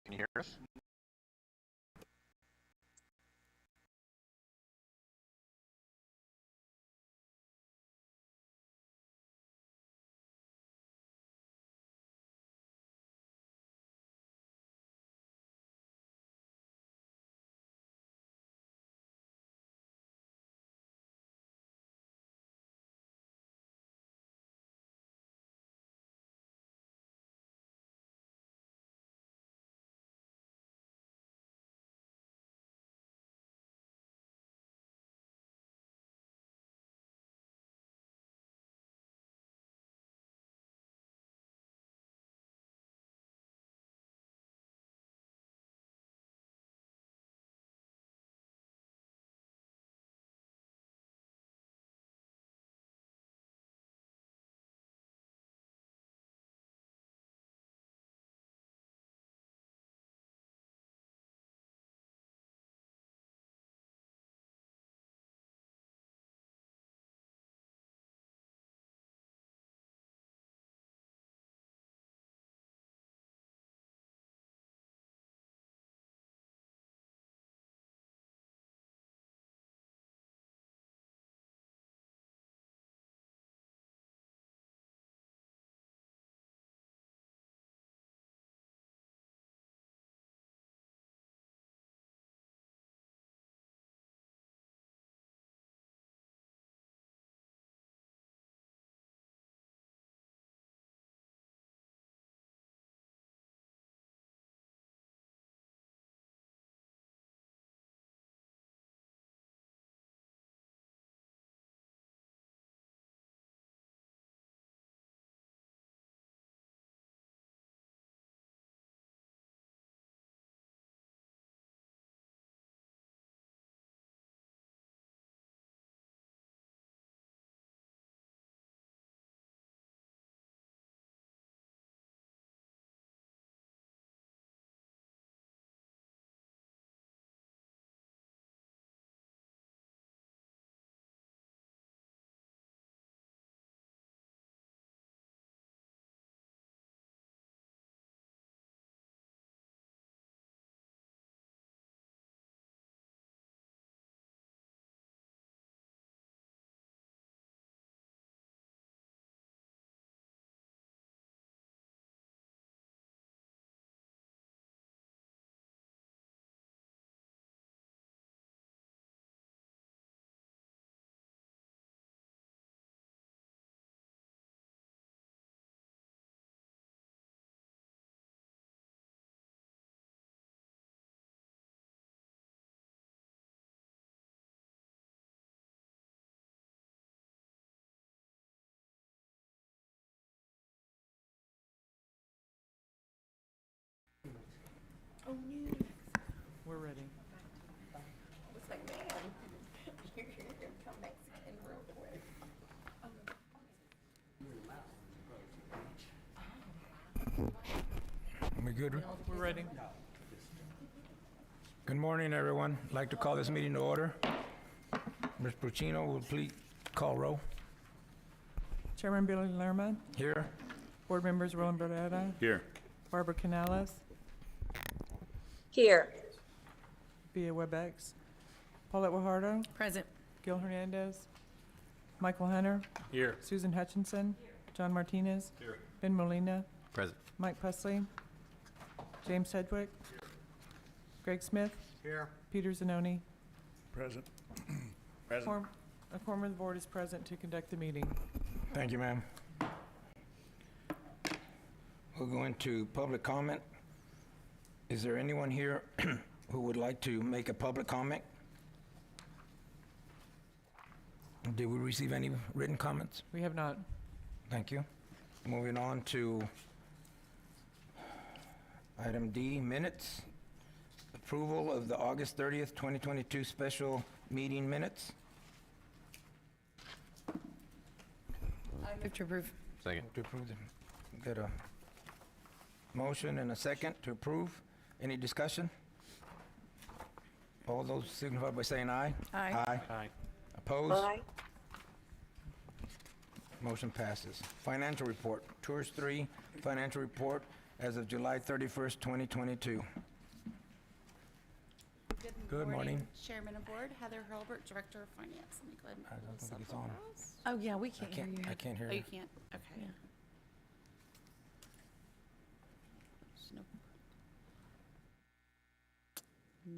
Can you hear us? Oh, no. We're ready. It's like, man, you're gonna come Mexican real quick. We good? We're ready. Good morning, everyone. I'd like to call this meeting to order. Ms. Puccino will please call roll. Chairman Billy Lerma, Here. board members Roland Barrera, Here. Barbara Canales, Here. via WebEx, Paulette Guajardo, Present. Gil Hernandez, Michael Hunter, Here. Susan Hutchinson, John Martinez, Here. Ben Molina, Present. Mike Presley, James Sedgwick, Greg Smith, Here. Peter Zanoni. Present. Present. A quorum of the board is present to conduct the meeting. Thank you, ma'am. We'll go into public comment. Is there anyone here who would like to make a public comment? Did we receive any written comments? We have not. Thank you. Moving on to item D, minutes. Approval of the August 30th, 2022 special meeting minutes. Move to approve. Second. To approve them. Got a motion and a second to approve. Any discussion? All those signify by saying aye. Aye. Aye. Aye. Opposed? Motion passes. Financial report, TIRZ 3 financial report as of July 31st, 2022. Good morning. Chairman of Board, Heather Hurlbert, Director of Finance. Let me go ahead and I pull don't this think up it's on. real fast. Oh, yeah, we can't hear you. I can't hear Oh, you. you can't? Okay. Yeah. Nope.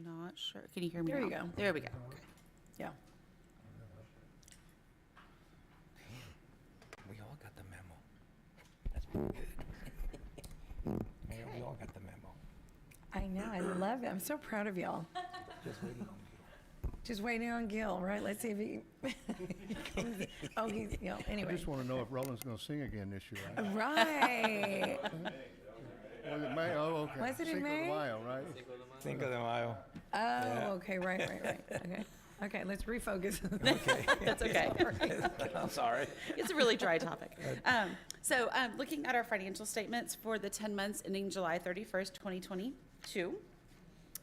Not sure. Can you hear me There you now? go. There we go. Okay. Yeah. We all got the memo. That's pretty good. Mayor, we all got the memo. I know, I love it. I'm so proud of y'all. Just waiting on you. Just waiting on Gil, right? Let's see if he, oh, he's, you know, I anyway. just want to know if Roland's going to sing again this year, right? Right. Was it May? Oh, okay. Was it in Cinco de May? Mayo, right? Cinco de Mayo. Oh, okay, right. Okay. Okay, let's refocus. Okay. That's okay. I'm sorry. It's a really dry topic. Looking at our financial statements for the 10 months ending July 31st, 2022.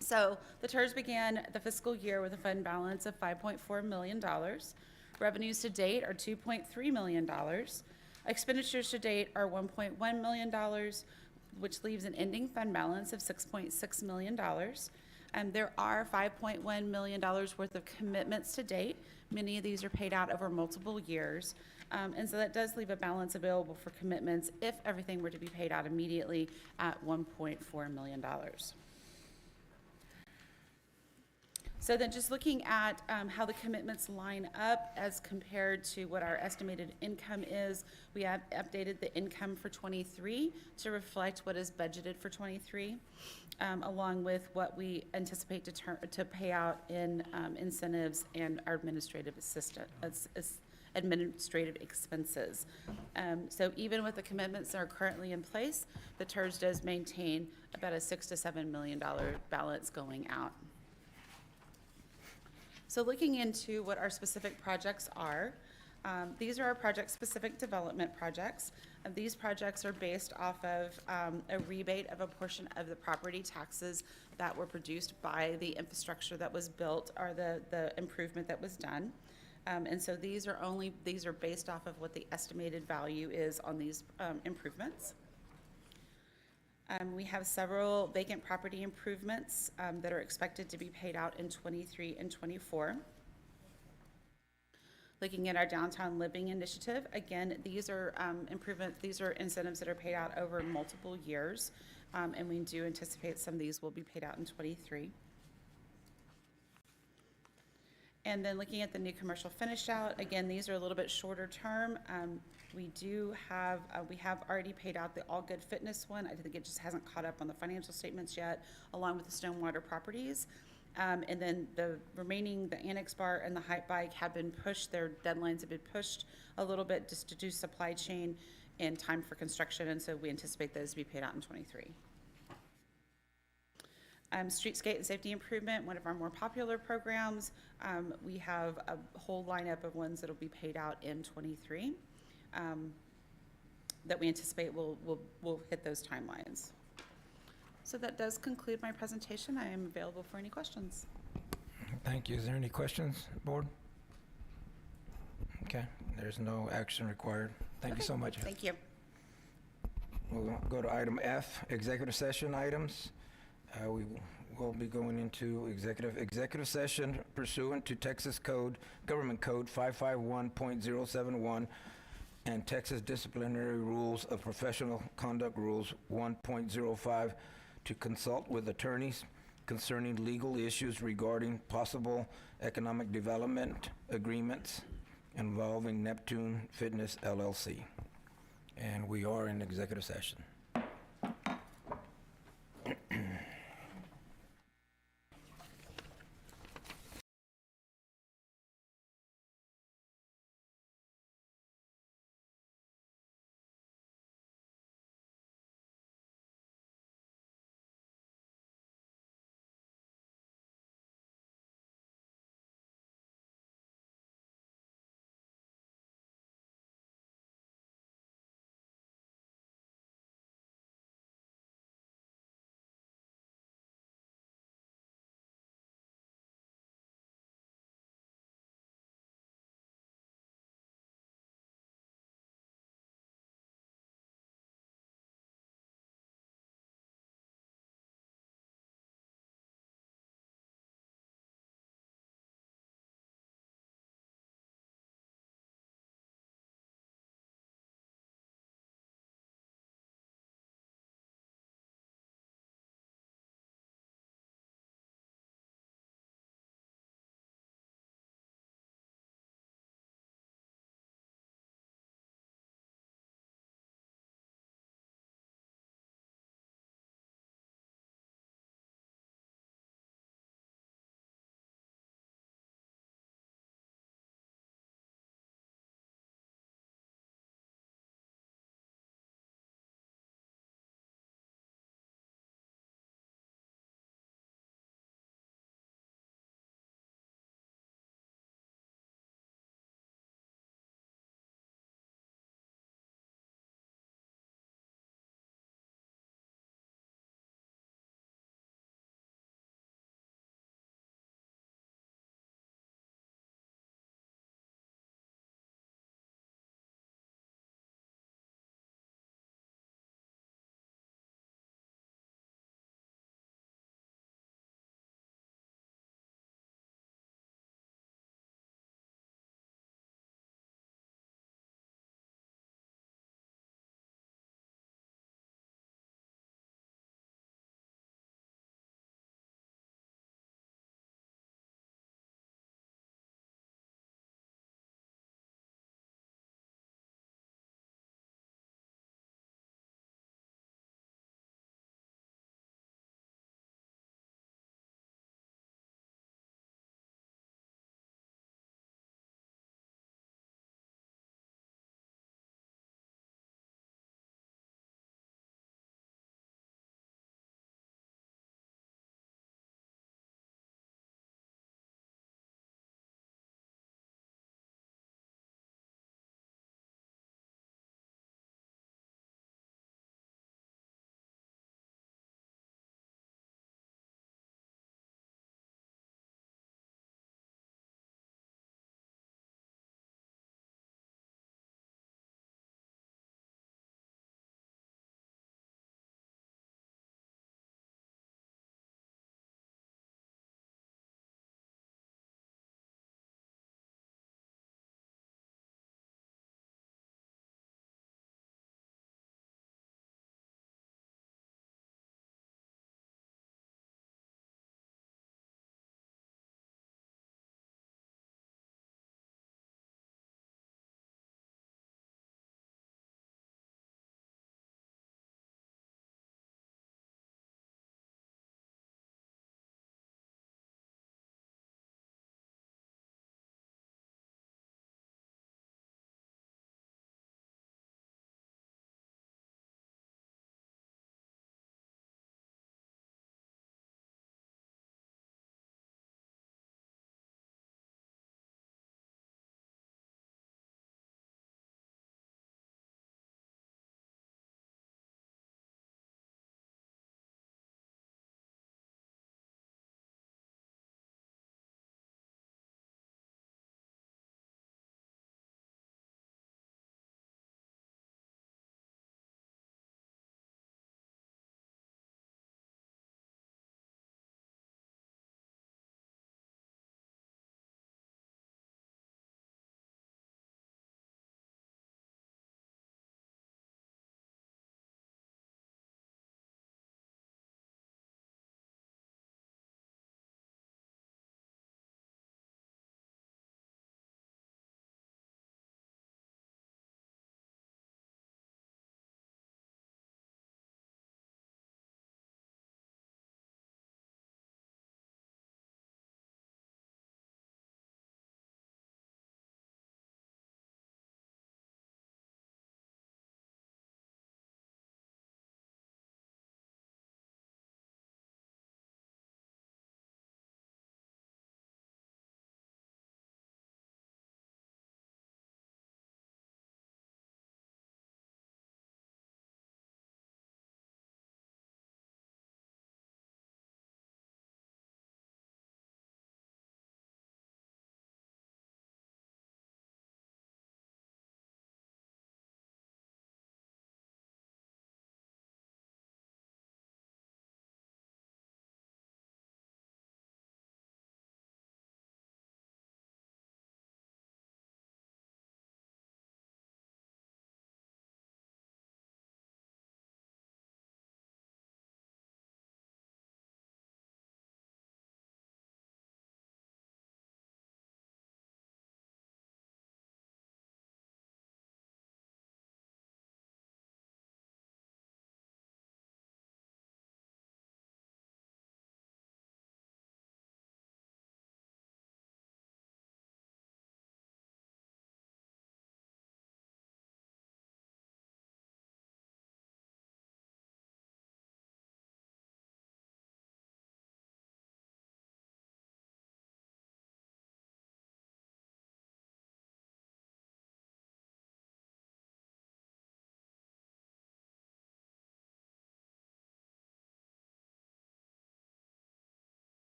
So the TIRZ began the fiscal year with a fund balance of $5.4 million. Revenues to date are $2.3 million. Expenditures to date are $1.1 million, which leaves an ending fund balance of $6.6 million. There are $5.1 million worth of commitments to date. Many of these are paid out over multiple years. And so that does leave a balance available for commitments if everything were to be paid out immediately at $1.4 million. So then just looking at how the commitments line up as compared to what our estimated income is, we have updated the income for '23 to reflect what is budgeted for '23, along with what we anticipate to pay out in incentives and our administrative administrative expenses. So even with the commitments that are currently in place, the TIRZ does maintain about a $6 to $7 million balance going out. So looking into what our specific projects are, these are our project-specific development projects. These projects are based off of a rebate of a portion of the property taxes that were produced by the infrastructure that was built or the improvement that was done. And so these are based off of what the estimated value is on these improvements. We have several vacant property improvements that are expected to be paid out in '23 and '24. Looking at our downtown living initiative, again, these are these are incentives that are paid out over multiple years, and we do anticipate some of these will be paid out in '23. And then looking at the new commercial finish out, again, these are a little bit shorter term. We have already paid out the All Good Fitness one. I think it just hasn't caught up on the financial statements yet, along with the Stonewater properties. And then the remaining, the Annex Bar and the Hype Bike have been pushed. Their deadlines have been pushed a little bit just to do supply chain and time for construction. And so we anticipate those to be paid out in '23. Streetscape and Safety Improvement, one of our more popular programs. We have a whole lineup of ones that will be paid out in '23 that we anticipate will hit those timelines. So that does conclude my presentation. I am available for any questions. Thank you. Is there any questions, board? Okay, there's no action required. Thank you so much. Thank you. We'll go to item F, executive session items. We will be going into executive session pursuant to Texas Government Code 551.071 and Texas Disciplinary Rules of Professional Conduct Rules 1.05 to consult with attorneys concerning legal issues regarding possible economic development agreements involving Neptune Fitness LLC. And we are in executive session.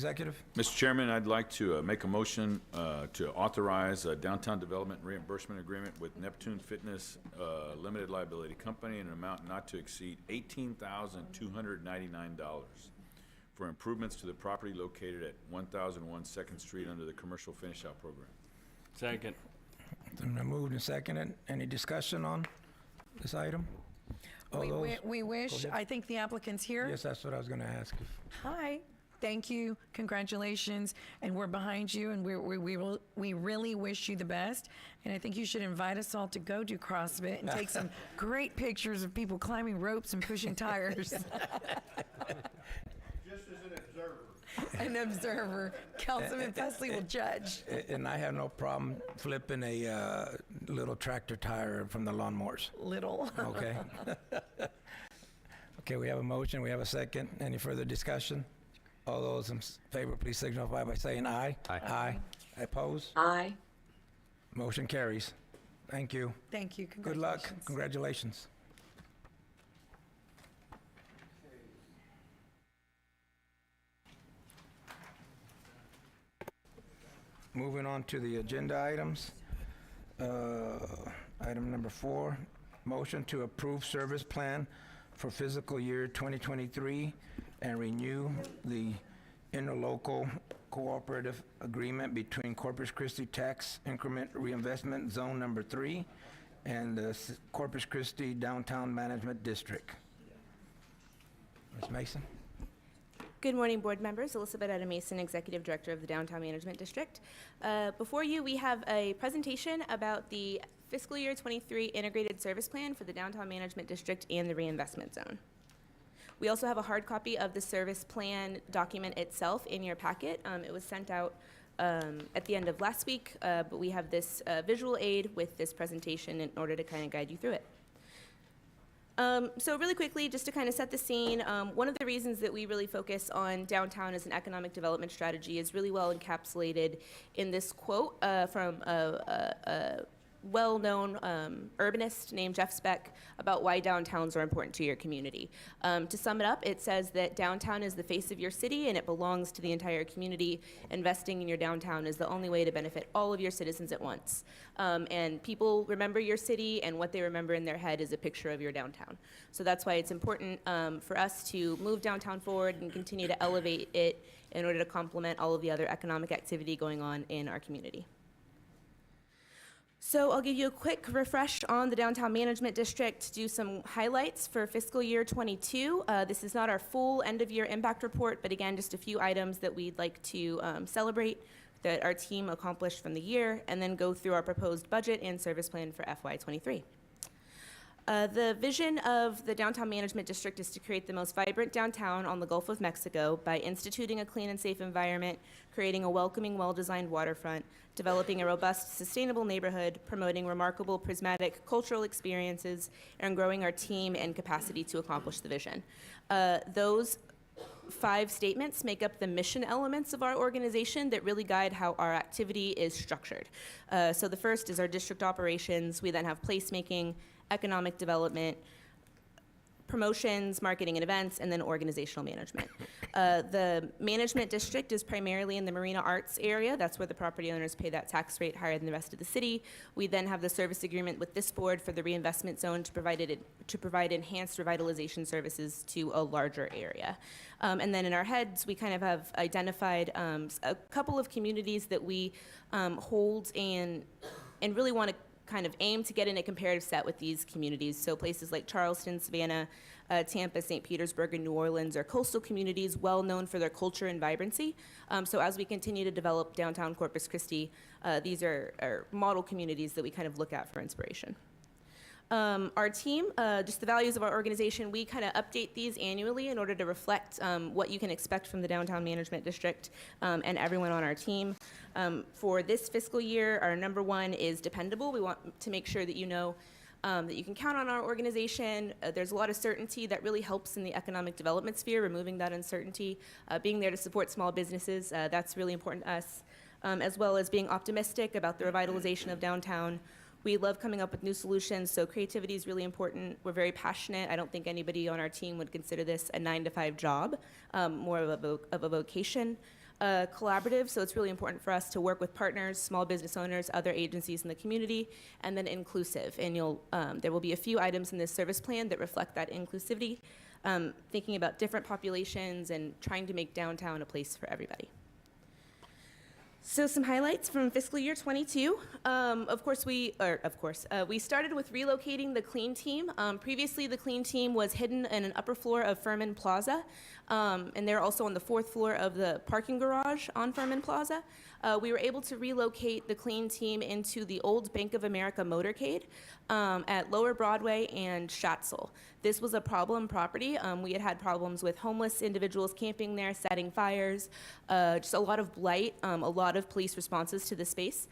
executive? Mr. Chairman, I'd like to make a motion to authorize a downtown development reimbursement agreement with Neptune Fitness Limited Liability Company in an amount not to exceed $18,299 for improvements to the property located at 1001 Second Street under the Commercial Finish Out Program. Second. It's been moved and seconded. Any discussion on this item? All those- We wish, ahead. I think the applicant's here. Yes, that's what I was going to ask. Hi, thank you, congratulations, and we're behind you, and we really wish you the best. And I think you should invite us all to go do CrossFit and take some great pictures of people climbing ropes and pushing tires. Just as an observer. An observer. Councilman Presley will judge. And I have no problem flipping a little tractor tire from the lawnmowers. Little. Okay. Okay, we have a motion, we have a second. Any further discussion? All those in favor, please signify by saying aye. Aye. Aye. Oppose? Aye. Motion carries. Thank you. Thank you, Good luck. congratulations. Congratulations. Moving on to the agenda items. Item number 4, motion to approve service plan for fiscal year 2023 and renew the interlocal cooperative agreement between Corpus Christi Tax Increment Reinvestment Zone Number 3 and the Corpus Christi Downtown Management District. Ms. Mason? Good morning, board members. Elizabeth Etta Mason, Executive Director of the Downtown Management District. Before you, we have a presentation about the fiscal year 23 integrated service plan for the Downtown Management District and the reinvestment zone. We also have a hard copy of the service plan document itself in your packet. It was sent out at the end of last week, but we have this visual aid with this presentation in order to kind of guide you through it. So really quickly, just to kind of set the scene, one of the reasons that we really focus on downtown as an economic development strategy is really well encapsulated in this quote from a well-known urbanist named Jeff Speck about why downtowns are important to your community. To sum it up, it says that downtown is the face of your city and it belongs to the entire community. Investing in your downtown is the only way to benefit all of your citizens at once. And people remember your city, and what they remember in their head is a picture of your downtown. So that's why it's important for us to move downtown forward and continue to elevate it in order to complement all of the other economic activity going on in our community. So I'll give you a quick refresh on the Downtown Management District, do some highlights for fiscal year 22. This is not our full end-of-year impact report, but again, just a few items that we'd like to celebrate that our team accomplished from the year, and then go through our proposed budget and service plan for FY23. The vision of the Downtown Management District is to create the most vibrant downtown on the Gulf of Mexico by instituting a clean and safe environment, creating a welcoming, well-designed waterfront, developing a robust, sustainable neighborhood, promoting remarkable, prismatic cultural experiences, and growing our team and capacity to accomplish the vision. Those 5 statements make up the mission elements of our organization that really guide how our activity is structured. So the first is our district operations. We then have placemaking, economic development, promotions, marketing and events, and then organizational management. The management district is primarily in the Marina Arts area. That's where the property owners pay that tax rate higher than the rest of the city. We then have the service agreement with this board for the reinvestment zone to provide enhanced revitalization services to a larger area. And then in our heads, we kind of have identified a couple of communities that we hold and really want to kind of aim to get in a comparative set with these communities. So places like Charleston, Savannah, Tampa, St. Petersburg, and New Orleans are coastal communities well known for their culture and vibrancy. So as we continue to develop downtown Corpus Christi, these are model communities that we kind of look at for inspiration. Our team, just the values of our organization, we kind of update these annually in order to reflect what you can expect from the Downtown Management District and everyone on our team. For this fiscal year, our number 1 is dependable. We want to make sure that you know that you can count on our organization. There's a lot of certainty that really helps in the economic development sphere, removing that uncertainty, being there to support small businesses. That's really important to us, as well as being optimistic about the revitalization of downtown. We love coming up with new solutions, so creativity is really important. We're very passionate. I don't think anybody on our team would consider this a 9-to-5 job, more of a vocation. collaborative, so it's really important for us to work with partners, small business owners, other agencies in the community, and then inclusive. And there will be a few items in this service plan that reflect that inclusivity, thinking about different populations and trying to make downtown a place for everybody. So some highlights from fiscal year 22. We started with relocating the clean team. Previously, the clean team was hidden in an upper floor of Furman Plaza, and they're also on the 4th floor of the parking garage on Furman Plaza. We were able to relocate the clean team into the old Bank of America motorcade at Lower Broadway and Schatzel. This was a problem property. We had problems with homeless individuals camping there, setting fires, just a lot of blight, a lot of police responses to the space.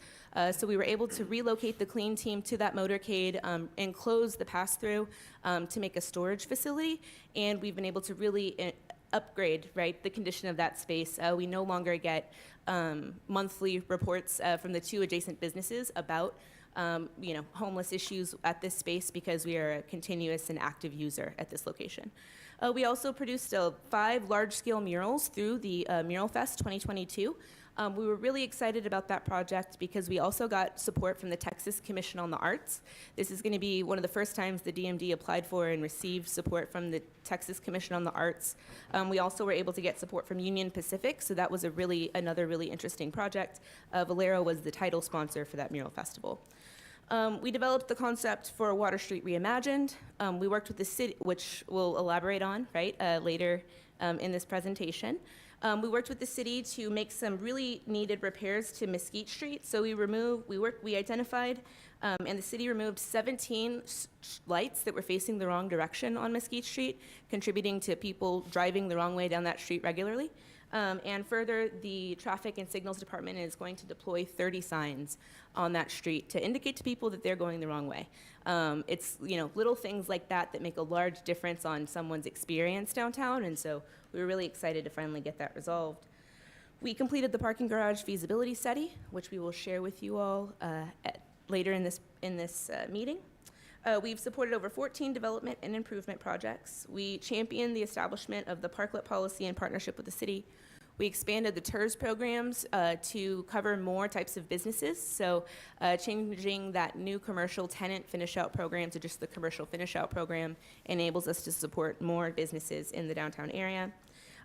So we were able to relocate the clean team to that motorcade and close the pass-through to make a storage facility. And we've been able to really upgrade, right, the condition of that space. We no longer get monthly reports from the 2 adjacent businesses about homeless issues at this space because we are a continuous and active user at this location. We also produced 5 large-scale murals through the Mural Fest 2022. We were really excited about that project because we also got support from the Texas Commission on the Arts. This is going to be one of the first times the DMD applied for and received support from the Texas Commission on the Arts. We also were able to get support from Union Pacific, so that was another really interesting project. Valero was the title sponsor for that mural festival. We developed the concept for Water Street Reimagined. We worked with the city, which we'll elaborate on later in this presentation. We worked with the city to make some really needed repairs to Mesquite Street. So we identified, and the city removed 17 lights that were facing the wrong direction on Mesquite Street, contributing to people driving the wrong way down that street regularly. And further, the Traffic and Signals Department is going to deploy 30 signs on that street to indicate to people that they're going the wrong way. It's little things like that that make a large difference on someone's experience downtown, and so we were really excited to finally get that resolved. We completed the parking garage feasibility study, which we will share with you all later in this meeting. We've supported over 14 development and improvement projects. We championed the establishment of the parklet policy in partnership with the city. We expanded the TIRZ programs to cover more types of businesses, so changing that new commercial tenant finish-out program to just the commercial finish-out program enables us to support more businesses in the downtown area.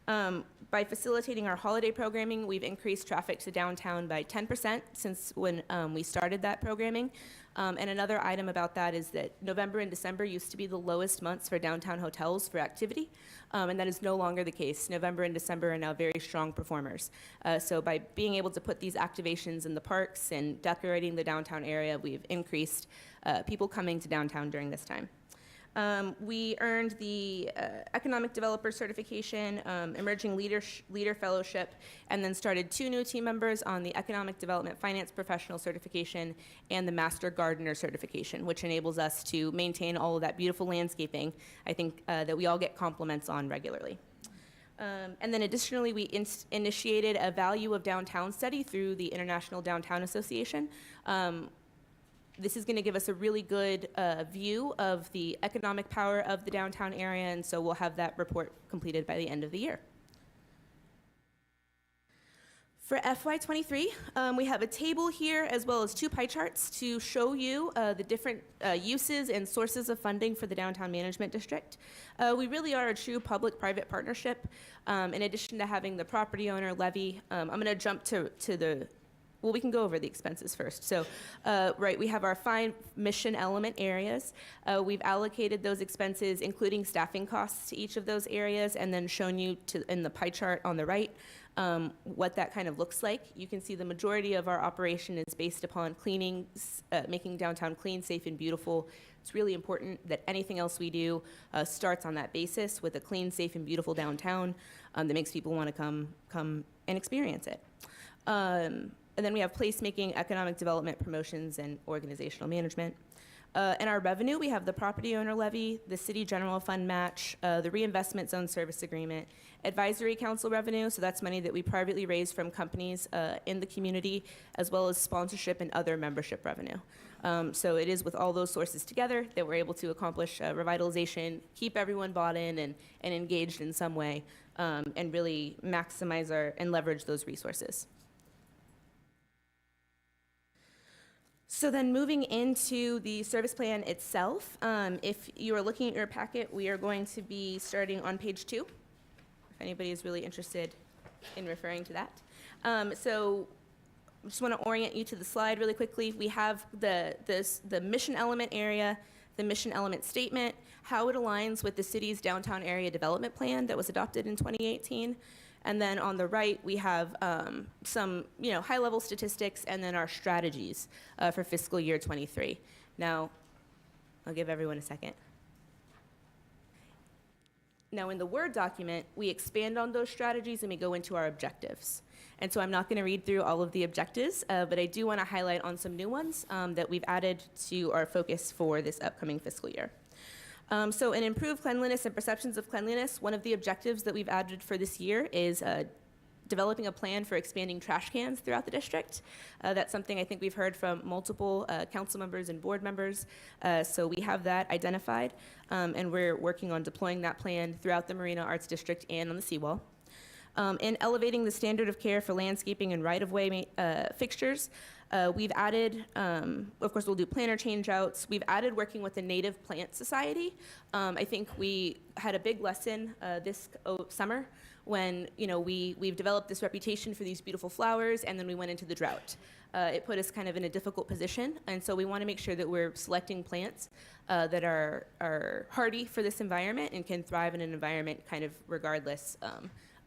By facilitating our holiday programming, we've increased traffic to downtown by 10% since when we started that programming. And another item about that is that November and December used to be the lowest months for downtown hotels for activity, and that is no longer the case. November and December are now very strong performers. So by being able to put these activations in the parks and decorating the downtown area, we've increased people coming to downtown during this time. We earned the Economic Developer Certification, Emerging Leader Fellowship, and then started 2 new team members on the Economic Development Finance Professional Certification and the Master Gardener Certification, which enables us to maintain all of that beautiful landscaping, I think, that we all get compliments on regularly. And then additionally, we initiated a Value of Downtown study through the International Downtown Association. This is going to give us a really good view of the economic power of the downtown area, and so we'll have that report completed by the end of the year. For FY23, we have a table here as well as 2 pie charts to show you the different uses and sources of funding for the Downtown Management District. We really are a true public-private partnership. In addition to having the property owner levy, I'm going to jump to the well, we can go over the expenses first. So, we have our 5 mission element areas. We've allocated those expenses, including staffing costs, to each of those areas, and then shown you in the pie chart on the right what that kind of looks like. You can see the majority of our operation is based upon cleaning, making downtown clean, safe, and beautiful. It's really important that anything else we do starts on that basis with a clean, safe, and beautiful downtown that makes people want to come and experience it. And then we have placemaking, economic development, promotions, and organizational management. In our revenue, we have the property owner levy, the city general fund match, the reinvestment zone service agreement, advisory council revenue, so that's money that we privately raise from companies in the community, as well as sponsorship and other membership revenue. So it is with all those sources together that we're able to accomplish revitalization, keep everyone bought in and engaged in some way, and really maximize and leverage those resources. So then moving into the service plan itself, if you are looking at your packet, we are going to be starting on page 2, if anybody is really interested in referring to that. So I just want to orient you to the slide really quickly. We have the mission element area, the mission element statement, how it aligns with the city's downtown area development plan that was adopted in 2018. And then on the right, we have some high-level statistics and then our strategies for fiscal year 23. Now, I'll give everyone a second. Now, in the Word document, we expand on those strategies and we go into our objectives. And so I'm not going to read through all of the objectives, but I do want to highlight on some new ones that we've added to our focus for this upcoming fiscal year. So in improved cleanliness and perceptions of cleanliness, one of the objectives that we've added for this year is developing a plan for expanding trash cans throughout the district. That's something I think we've heard from multiple council members and board members. So we have that identified, and we're working on deploying that plan throughout the Marina Arts District and on the seawall. In elevating the standard of care for landscaping and right-of-way fixtures, we've added, of course, we'll do planter change-outs. We've added working with the Native Plant Society. I think we had a big lesson this summer when, we've developed this reputation for these beautiful flowers, and then we went into the drought. It put us kind of in a difficult position, and so we want to make sure that we're selecting plants that are hardy for this environment and can thrive in an environment kind of regardless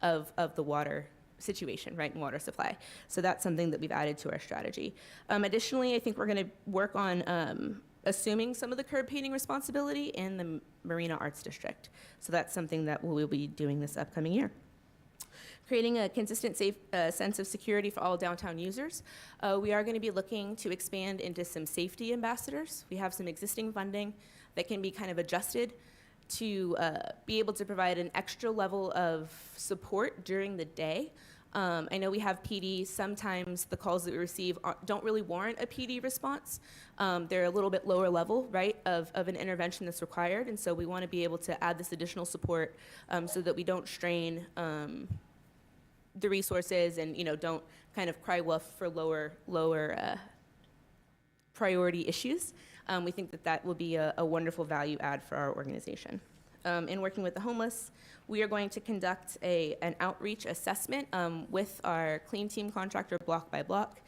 of the water situation, right, and water supply. So that's something that we've added to our strategy. Additionally, I think we're going to work on assuming some of the curb painting responsibility in the Marina Arts District. So that's something that we'll be doing this upcoming year. Creating a consistent, safe sense of security for all downtown users. We are going to be looking to expand into some safety ambassadors. We have some existing funding that can be kind of adjusted to be able to provide an extra level of support during the day. I know we have PD. Sometimes the calls that we receive don't really warrant a PD response. They're a little bit lower level, right, of an intervention that's required. And so we want to be able to add this additional support so that we don't strain the resources and, don't kind of cry wolf for lower priority issues. We think that will be a wonderful value add for our organization. In working with the homeless, we are going to conduct an outreach assessment with our Clean Team contractor block by block.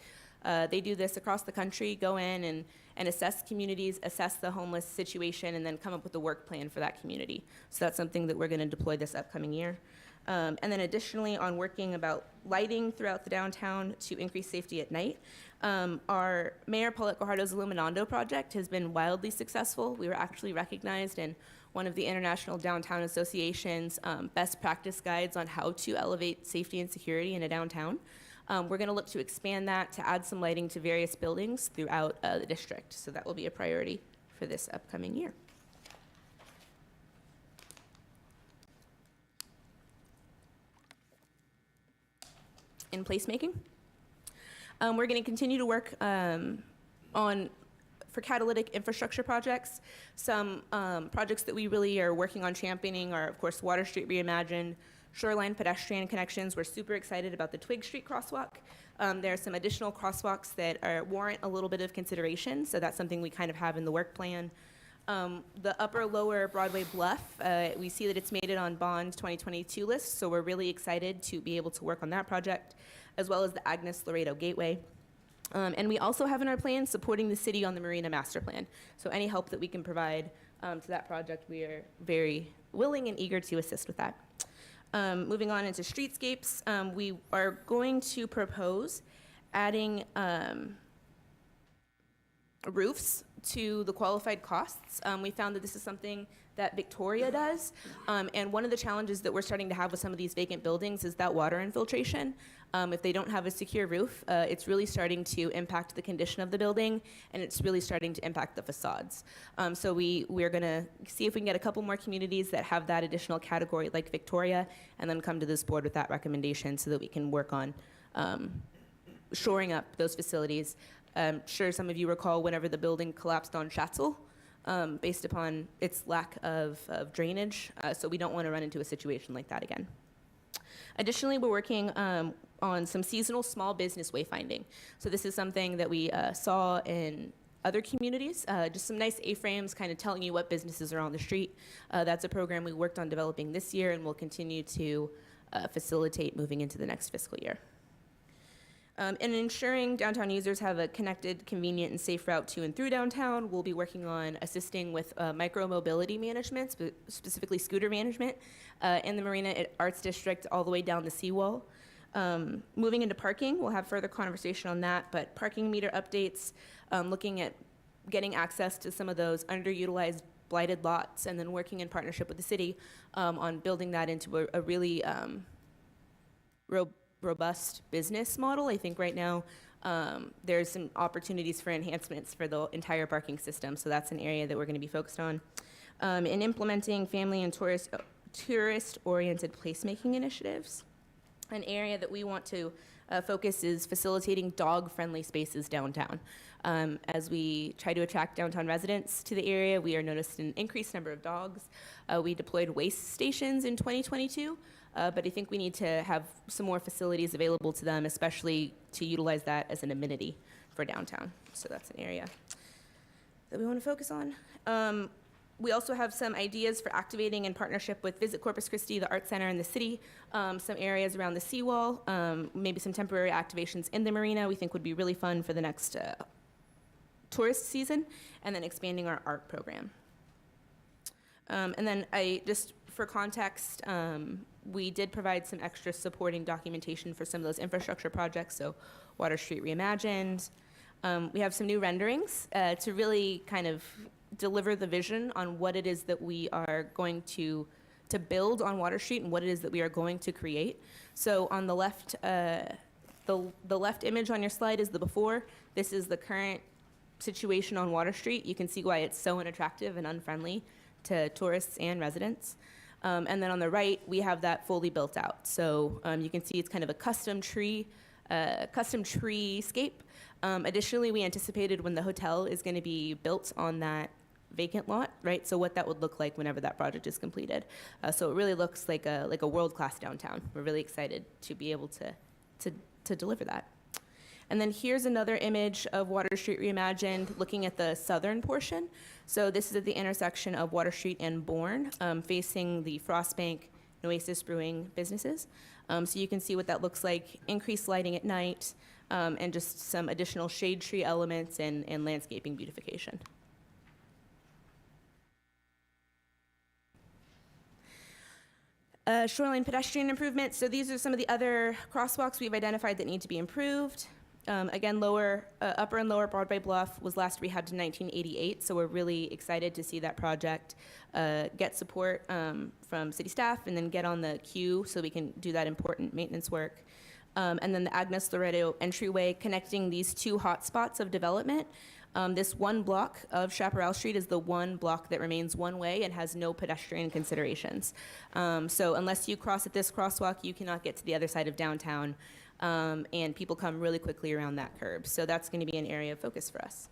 They do this across the country, go in and assess communities, assess the homeless situation, and then come up with a work plan for that community. So that's something that we're going to deploy this upcoming year. And then additionally, on working about lighting throughout the downtown to increase safety at night. Our Mayor Paulette Guajardo's Illuminando project has been wildly successful. We were actually recognized in one of the International Downtown Association's best practice guides on how to elevate safety and security in a downtown. We're going to look to expand that to add some lighting to various buildings throughout the district. So that will be a priority for this upcoming year. In placemaking, we're going to continue to work for catalytic infrastructure projects. Some projects that we really are working on championing are, of course, Water Street Reimagined, shoreline pedestrian connections. We're super excited about the Twig Street crosswalk. There are some additional crosswalks that warrant a little bit of consideration, so that's something we kind of have in the work plan. The upper lower Broadway Bluff, we see that it's made it on Bond's 2022 list, so we're really excited to be able to work on that project, as well as the Agnes Laredo Gateway. And we also have in our plan supporting the city on the Marina Master Plan. So any help that we can provide to that project, we are very willing and eager to assist with that. Moving on into streetscapes, we are going to propose adding roofs to the qualified costs. We found that this is something that Victoria does. And one of the challenges that we're starting to have with some of these vacant buildings is that water infiltration. If they don't have a secure roof, it's really starting to impact the condition of the building, and it's really starting to impact the facades. So we're going to see if we can get a couple more communities that have that additional category like Victoria, and then come to this board with that recommendation so that we can work on shoring up those facilities. Sure, some of you recall whenever the building collapsed on Schatzel, based upon its lack of drainage, so we don't want to run into a situation like that again. Additionally, we're working on some seasonal small business wayfinding. So this is something that we saw in other communities, just some nice A-frames kind of telling you what businesses are on the street. That's a program we worked on developing this year and will continue to facilitate moving into the next fiscal year. And ensuring downtown users have a connected, convenient, and safe route to and through downtown, we'll be working on assisting with micro-mobility management, specifically scooter management, in the Marina Arts District all the way down the seawall. Moving into parking, we'll have further conversation on that, but parking meter updates, looking at getting access to some of those underutilized blighted lots, and then working in partnership with the city on building that into a really robust business model. I think right now there's some opportunities for enhancements for the entire parking system, so that's an area that we're going to be focused on. In implementing family and tourist-oriented placemaking initiatives. An area that we want to focus is facilitating dog-friendly spaces downtown. As we try to attract downtown residents to the area, we are noticed an increased number of dogs. We deployed waste stations in 2022, but I think we need to have some more facilities available to them, especially to utilize that as an amenity for downtown. So that's an area that we want to focus on. We also have some ideas for activating in partnership with Visit Corpus Christi, the Art Center, and the city, some areas around the seawall, maybe some temporary activations in the marina we think would be really fun for the next tourist season, and then expanding our art program. And then just for context, we did provide some extra supporting documentation for some of those infrastructure projects, so Water Street Reimagined. We have some new renderings to really kind of deliver the vision on what it is that we are going to build on Water Street and what it is that we are going to create. So on the left, the left image on your slide is the before. This is the current situation on Water Street. You can see why it's so unattractive and unfriendly to tourists and residents. And then on the right, we have that fully built out. So you can see it's kind of a custom treescape. Additionally, we anticipated when the hotel is going to be built on that vacant lot, right? So what that would look like whenever that project is completed. So it really looks like a world-class downtown. We're really excited to be able to deliver that. And then here's another image of Water Street Reimagined, looking at the southern portion. So this is at the intersection of Water Street and Bourne, facing the Frostbank and Oasis Brewing businesses. So you can see what that looks like, increased lighting at night, and just some additional shade tree elements and landscaping beautification. Shoreline pedestrian improvements. So these are some of the other crosswalks we've identified that need to be improved. Again, upper and lower Broadway Bluff was last rehabbed in 1988, so we're really excited to see that project get support from city staff and then get on the queue so we can do that important maintenance work. And then the Agnes Loreto entryway connecting these two hotspots of development. This one block of Chaparral Street is the one block that remains one way and has no pedestrian considerations. So unless you cross at this crosswalk, you cannot get to the other side of downtown, and people come really quickly around that curb. So that's going to be an area of focus for us.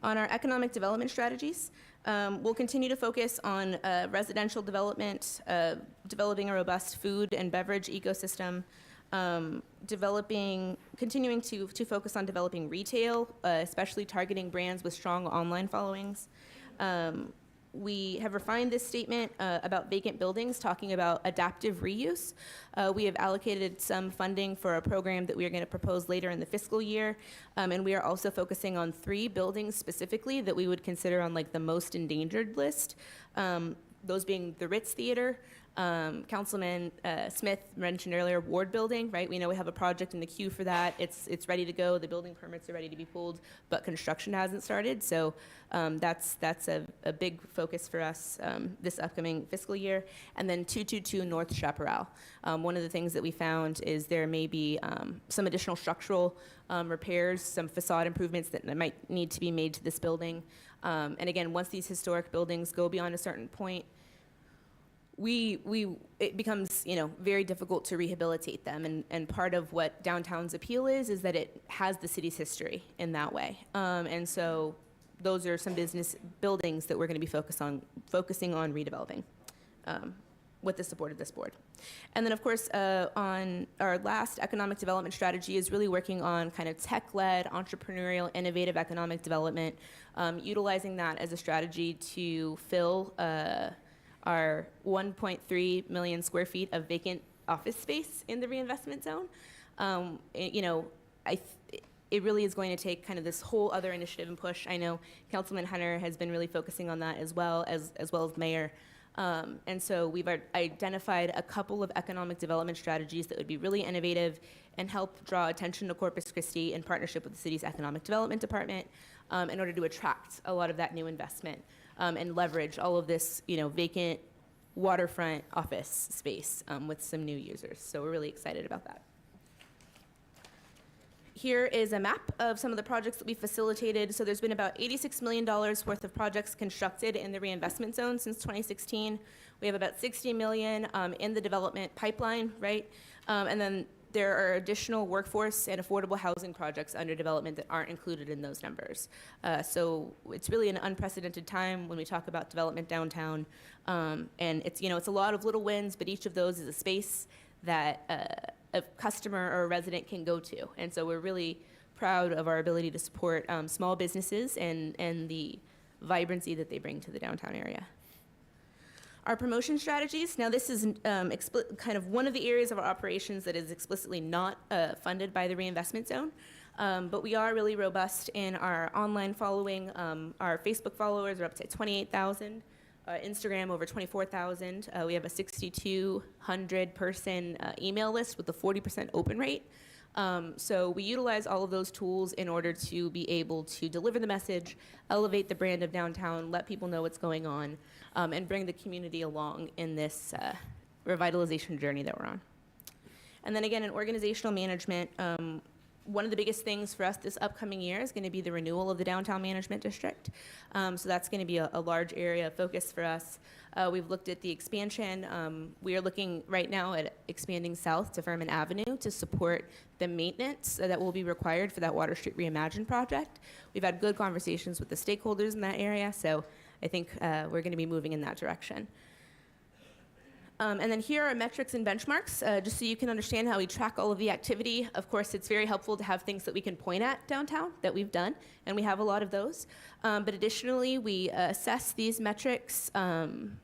On our economic development strategies, we'll continue to focus on residential development, developing a robust food and beverage ecosystem, continuing to focus on developing retail, especially targeting brands with strong online followings. We have refined this statement about vacant buildings, talking about adaptive reuse. We have allocated some funding for a program that we are going to propose later in the fiscal year, and we are also focusing on 3 buildings specifically that we would consider on like the most endangered list. Those being the Ritz Theater, Councilman Smith mentioned earlier, ward building, right? We know we have a project in the queue for that. It's ready to go. The building permits are ready to be pulled, but construction hasn't started. So that's a big focus for us this upcoming fiscal year. And then 222 North Chaparral. One of the things that we found is there may be some additional structural repairs, some facade improvements that might need to be made to this building. And again, once these historic buildings go beyond a certain point, it becomes, very difficult to rehabilitate them. And part of what downtown's appeal is that it has the city's history in that way. And so those are some business buildings that we're going to be focusing on redeveloping with the support of this board. And then, of course, on our last economic development strategy is really working on kind of tech-led, entrepreneurial, innovative economic development, utilizing that as a strategy to fill our 1.3 million square feet of vacant office space in the reinvestment zone. It really is going to take kind of this whole other initiative and push. I know Councilman Hunter has been really focusing on that as well as Mayor. And so we've identified a couple of economic development strategies that would be really innovative and help draw attention to Corpus Christi in partnership with the city's economic development department in order to attract a lot of that new investment and leverage all of this, vacant waterfront office space with some new users. So we're really excited about that. Here is a map of some of the projects that we facilitated. So there's been about $86 million worth of projects constructed in the reinvestment zone since 2016. We have about $60 million in the development pipeline, right? And then there are additional workforce and affordable housing projects under development that aren't included in those numbers. So it's really an unprecedented time when we talk about development downtown. And it's a lot of little wins, but each of those is a space that a customer or a resident can go to. And so we're really proud of our ability to support small businesses and the vibrancy that they bring to the downtown area. Our promotion strategies, now this is kind of one of the areas of our operations that is explicitly not funded by the reinvestment zone, but we are really robust in our online following. Our Facebook followers are up to 28,000. Instagram over 24,000. We have a 6,200 person email list with a 40% open rate. So we utilize all of those tools in order to be able to deliver the message, elevate the brand of downtown, let people know what's going on, and bring the community along in this revitalization journey that we're on. And then again, in organizational management, one of the biggest things for us this upcoming year is going to be the renewal of the downtown management district. So that's going to be a large area of focus for us. We've looked at the expansion. We are looking right now at expanding south to Furman Avenue to support the maintenance that will be required for that Water Street Reimagined project. We've had good conversations with the stakeholders in that area, so I think we're going to be moving in that direction. And then here are metrics and benchmarks, just so you can understand how we track all of the activity. Of course, it's very helpful to have things that we can point at downtown that we've done, and we have a lot of those. But additionally, we assess these metrics and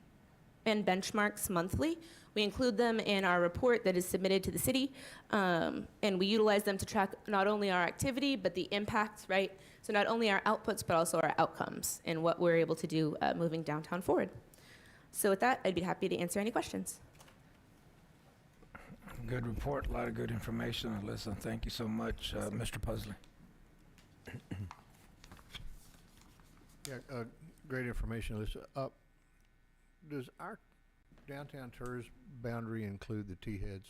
benchmarks monthly. We include them in our report that is submitted to the city, and we utilize them to track not only our activity, but the impact, right? So not only our outputs, but also our outcomes and what we're able to do moving downtown forward. So with that, I'd be happy to answer any questions. Good report, a lot of good information. Alyssa, thank you so much. Mr. Pusley. Yeah, great information, Alyssa. Does our downtown TIRZ boundary include the T-heads?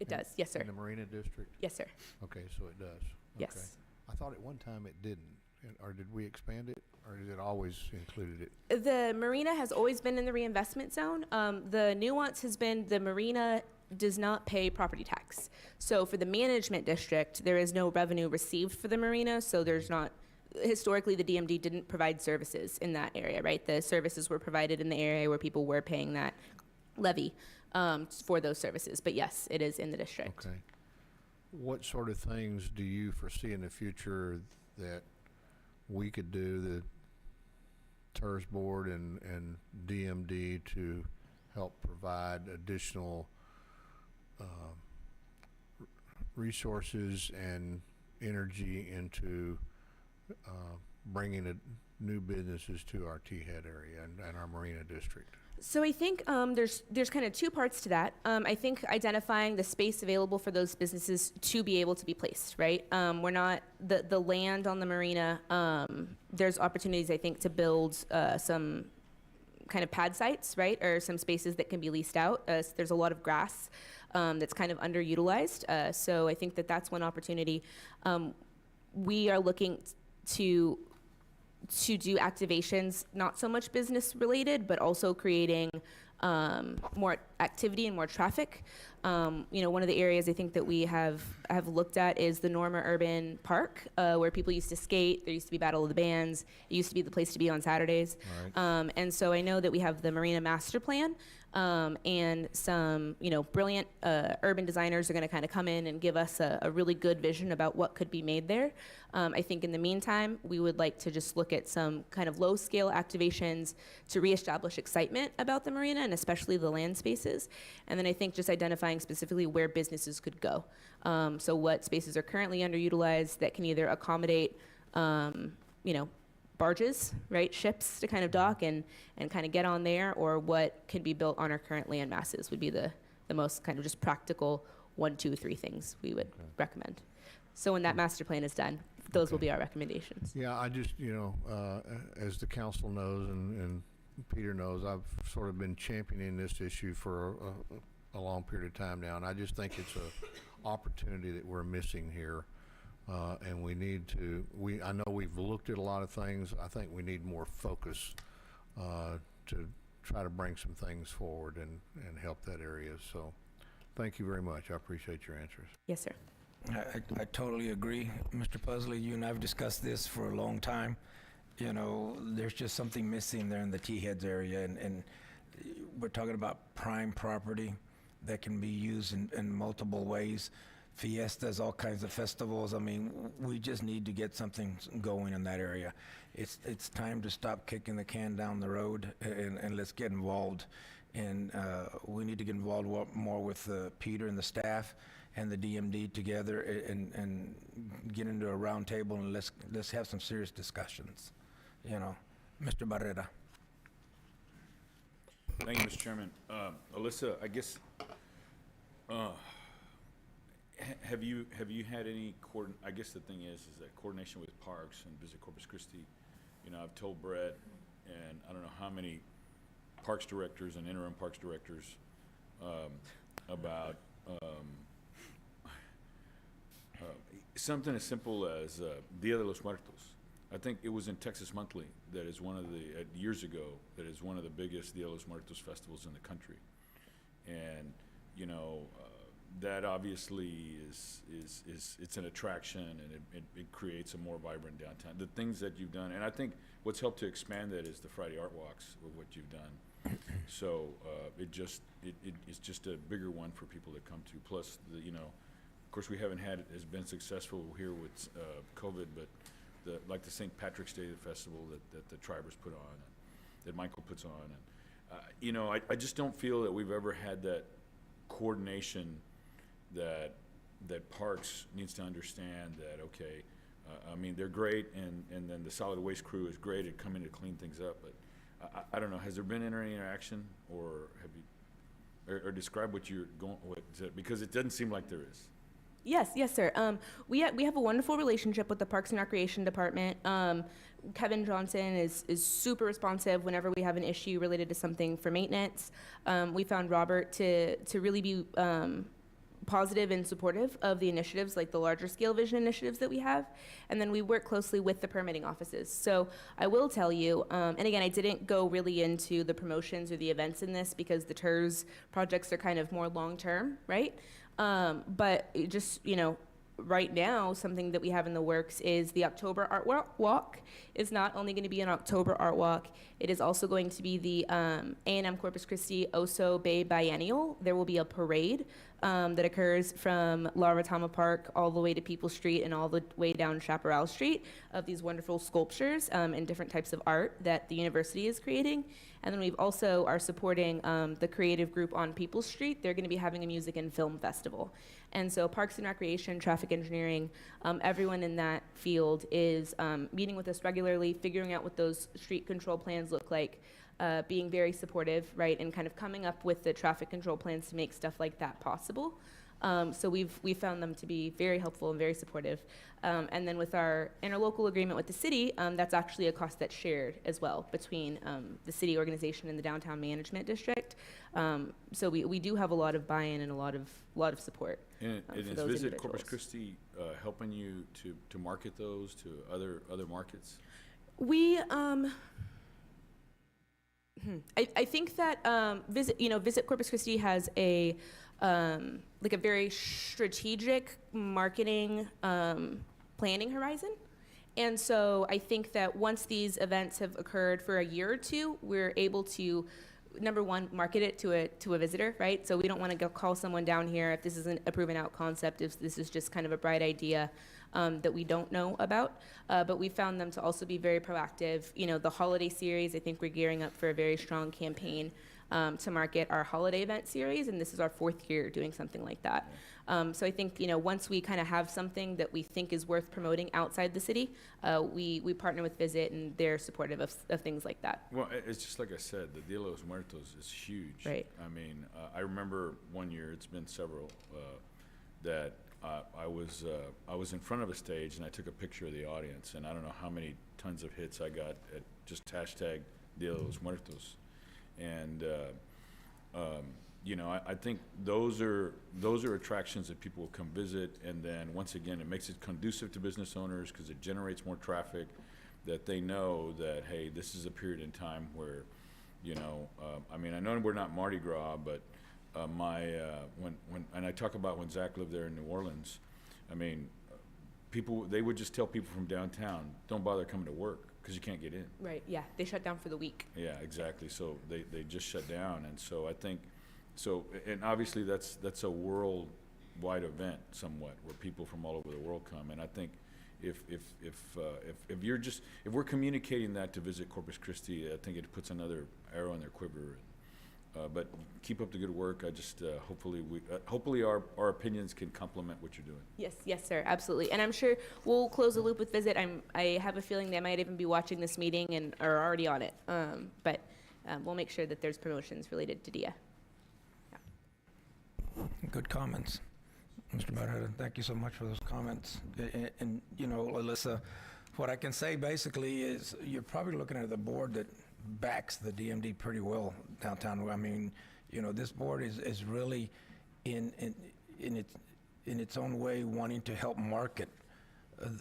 It does, yes, sir. In the Marina District? Yes, sir. Okay, so it does. Yes. Okay. I thought at one time it didn't. Or did we expand it, or is it always included it? The marina has always been in the reinvestment zone. The nuance has been the marina does not pay property tax. So for the management district, there is no revenue received for the marina, so there's not, historically the DMD didn't provide services in that area, right? The services were provided in the area where people were paying that levy for those services. But yes, it is in the district. Okay. What sort of things do you foresee in the future that we could do, the TIRZ board and DMD, to help provide additional resources and energy into bringing new businesses to our T-head area and our marina district? So I think there's kind of two parts to that. I think identifying the space available for those businesses to be able to be placed, right? We're not, the land on the marina, there's opportunities, I think, to build some kind of pad sites, right? Or some spaces that can be leased out. There's a lot of grass that's kind of underutilized. So I think that that's one opportunity. We are looking to do activations, not so much business related, but also creating more activity and more traffic. One of the areas I think that we have looked at is the Norma Urban Park, where people used to skate. There used to be Battle of the Bands. It used to be the place to be on Saturdays. Right. And so I know that we have the Marina Master Plan, and some, brilliant urban designers are going to kind of come in and give us a really good vision about what could be made there. I think in the meantime, we would like to just look at some kind of low-scale activations to reestablish excitement about the marina and especially the land spaces. And then I think just identifying specifically where businesses could go. So what spaces are currently underutilized that can either accommodate, barges, right, ships to kind of dock and kind of get on there, or what can be built on our current land masses would be the most kind of just practical 1, 2, 3 things we would recommend. So when that master plan is done, those will be our recommendations. Yeah, I just, as the council knows and Peter knows, I've sort of been championing this issue for a long period of time now, and I just think it's a opportunity that we're missing here. And we need to, I know we've looked at a lot of things. I think we need more focus to try to bring some things forward and help that area. So thank you very much. I appreciate your answers. Yes, sir. I totally agree. Mr. Pusley, you and I have discussed this for a long time. There's just something missing there in the T-Heads area, and we're talking about prime property that can be used in multiple ways. Fiestas, all kinds of festivals. I mean, we just need to get something going in that area. It's time to stop kicking the can down the road and let's get involved. And we need to get involved more with Peter and the staff and the DMD together and get into a round table and let's have some serious discussions. Mr. Barrera. Thank you, Mr. Chairman. Alyssa, I guess, have you had any I guess the thing is that coordination with parks and Visit Corpus Christi. I've told Brett and I don't know how many parks directors and interim parks directors about something as simple as Dia de los Muertos. I think it was in Texas Monthly that is one of the years ago that is one of the biggest Dia de los Muertos festivals in the country, and that obviously is it's an attraction, and it creates a more vibrant downtown. The things that you've done, and I think what's helped to expand that is the Friday Art Walks of what you've done. So it's just a bigger one for people to come to. Plus, of course, we haven't had it has been successful here with COVID, but like the St. Patrick's Day Festival that the Tribers put on, and that Michael puts on, and I just don't feel that we've ever had that coordination that Parks needs to understand that, okay, I mean, they're great, and then the solid waste crew is great at coming to clean things up, but I don't know, has there been any interaction, or have you, or describe what you're going with, because it doesn't seem like there is. Yes, sir. We have a wonderful relationship with the Parks and Recreation Department. Kevin Johnson is super responsive whenever we have an issue related to something for maintenance. We found Robert to really be positive and supportive of the initiatives, like the larger scale vision initiatives that we have. And then we work closely with the permitting offices. So I will tell you, and again, I didn't go really into the promotions or the events in this because the TIRZ projects are kind of more long-term, right? But it just, right now, something that we have in the works is the October Art Walk is not only going to be an October Art Walk, it is also going to be the A&M Corpus Christi Oso Bay Biennial. There will be a parade that occurs from La Retama Park all the way to People Street and all the way down Chaparral Street of these wonderful sculptures and different types of art that the university is creating. And then we've also are supporting the creative group on People Street. They're going to be having a music and film festival. And so Parks and Recreation, traffic engineering, everyone in that field is meeting with us regularly, figuring out what those street control plans look like, being very supportive, right, and kind of coming up with the traffic control plans to make stuff like that possible. So we've found them to be very helpful and very supportive. And then with our interlocal agreement with the city, that's actually a cost that's shared as well between the city organization and the downtown management district. So we do have a lot of buy-in and a lot of support. And for is those Visit Corpus individuals. Christi helping you to market those to other markets? We, I think that Visit Corpus Christi has a like a very strategic marketing planning horizon. And so I think that once these events have occurred for a year or two, we're able to, number one, market it to a visitor, right? So we don't want to go call someone down here if this isn't a proven out concept, if this is just kind of a bright idea that we don't know about. But we found them to also be very proactive. You know, the holiday series, I think we're gearing up for a very strong campaign to market our holiday event series, and this is our 4th year doing something like that. So I think, once we kind of have something that we think is worth promoting outside the city, we partner with Visit, and they're supportive of things like that. Well, it's just like I said, the Dia de los Muertos is huge. Right. I mean, I remember one year, it's been several, that I was in front of a stage and I took a picture of the audience, and I don't know how many tons of hits I got at just hashtag Dia de los Muertos. And, I think those are attractions that people will come visit, and then once again, it makes it conducive to business owners because it generates more traffic, that they know that, hey, this is a period in time where, I know we're not Mardi Gras, but when I talk about when Zach lived there in New Orleans, I mean, they would just tell people from downtown, don't bother coming to work because you can't get in. Right, yeah, they shut down for the week. Yeah, exactly. So they just shut down, and so I think, and obviously that's a worldwide event somewhat, where people from all over the world come, and I think if we're communicating that to Visit Corpus Christi, I think it puts another arrow in their quiver. But keep up the good work. I just hopefully our opinions can complement what you're doing. Yes, sir, absolutely. And I'm sure we'll close the loop with Visit. I have a feeling they might even be watching this meeting and are already on it. But we'll make sure that there's promotions related to DIA. Good comments. Mr. Barrera, thank you so much for those comments. And Alyssa, what I can say basically is you're probably looking at the board that backs the DMD pretty well downtown. I mean, this board is really in its own way wanting to help market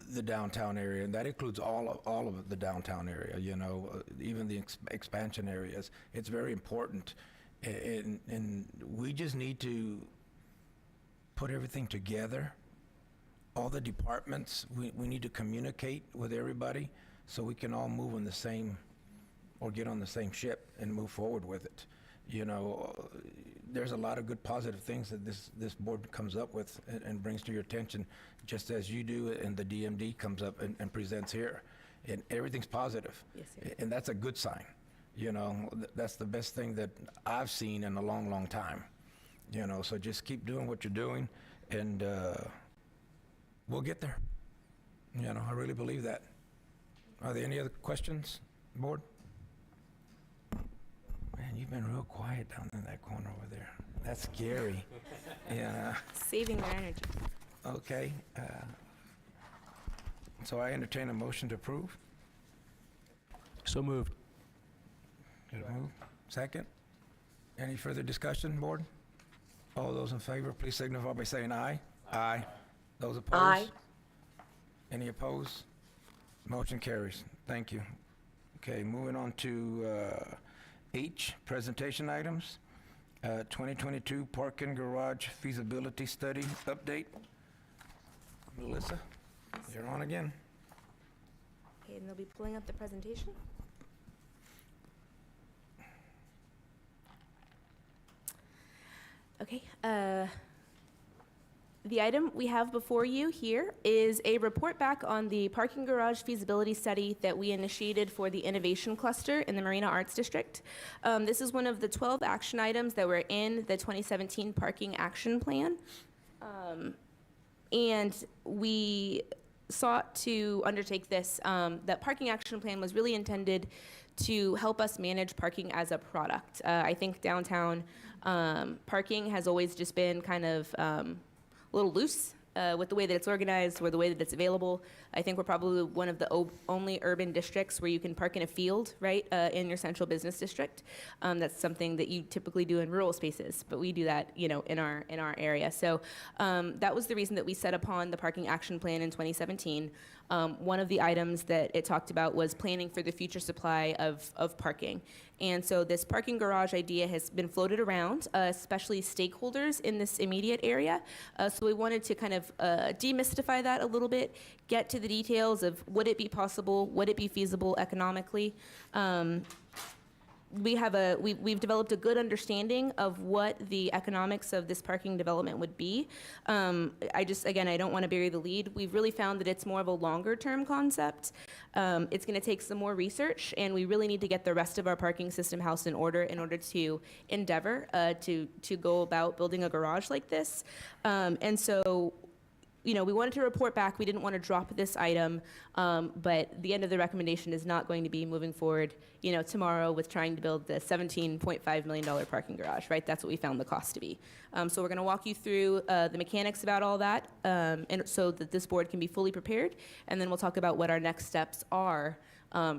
the downtown area, and that includes all of the downtown area. Even the expansion areas. It's very important, and we just need to put everything together. All the departments, we need to communicate with everybody so we can all move on the same, or get on the same ship and move forward with it. There's a lot of good positive things that this board comes up with and brings to your attention, just as you do, and the DMD comes up and presents here. And everything's positive. Yes, sir. And that's a good sign. That's the best thing that I've seen in a long, long time. So just keep doing what you're doing, and we'll get there. I really believe that. Are there any other questions, board? Man, you've been real quiet down in that corner over there. That's scary. Yeah. Saving their energy. Okay. So I entertain a motion to approve. So moved. Good move. Second. Any further discussion, board? All those in favor, please signify by saying aye. Aye. Those opposed? Aye. Any opposed? Motion carries. Thank you. Okay, moving on to H, presentation items. 2022 parking garage feasibility study update. Melissa, you're on again. Okay, and they'll be pulling up the presentation. Okay, The item we have before you here is a report back on the parking garage feasibility study that we initiated for the innovation cluster in the Marina Arts District. This is one of the 12 action items that were in the 2017 Parking Action Plan. And we sought to undertake this. That Parking Action Plan was really intended to help us manage parking as a product. I think downtown parking has always just been kind of a little loose with the way that it's organized or the way that it's available. I think we're probably one of the only urban districts where you can park in a field, right, in your central business district. That's something that you typically do in rural spaces, but we do that, you know, in our area. So that was the reason that we set upon the Parking Action Plan in 2017. One of the items that it talked about was planning for the future supply of parking. And so this parking garage idea has been floated around, especially stakeholders in this immediate area. So we wanted to kind of demystify that a little bit, get to the details of would it be possible, would it be feasible economically. We've developed a good understanding of what the economics of this parking development would be. I don't want to bury the lead. We've really found that it's more of a longer term concept. It's going to take some more research, and we really need to get the rest of our parking system house in order to endeavor to go about building a garage like this. And so, you know, we wanted to report back. We didn't want to drop this item, but the end of the recommendation is not going to be moving forward, you know, tomorrow with trying to build the $17.5 million parking garage, right? That's what we found the cost to be. So we're going to walk you through the mechanics about all that, and so that this board can be fully prepared, and then we'll talk about what our next steps are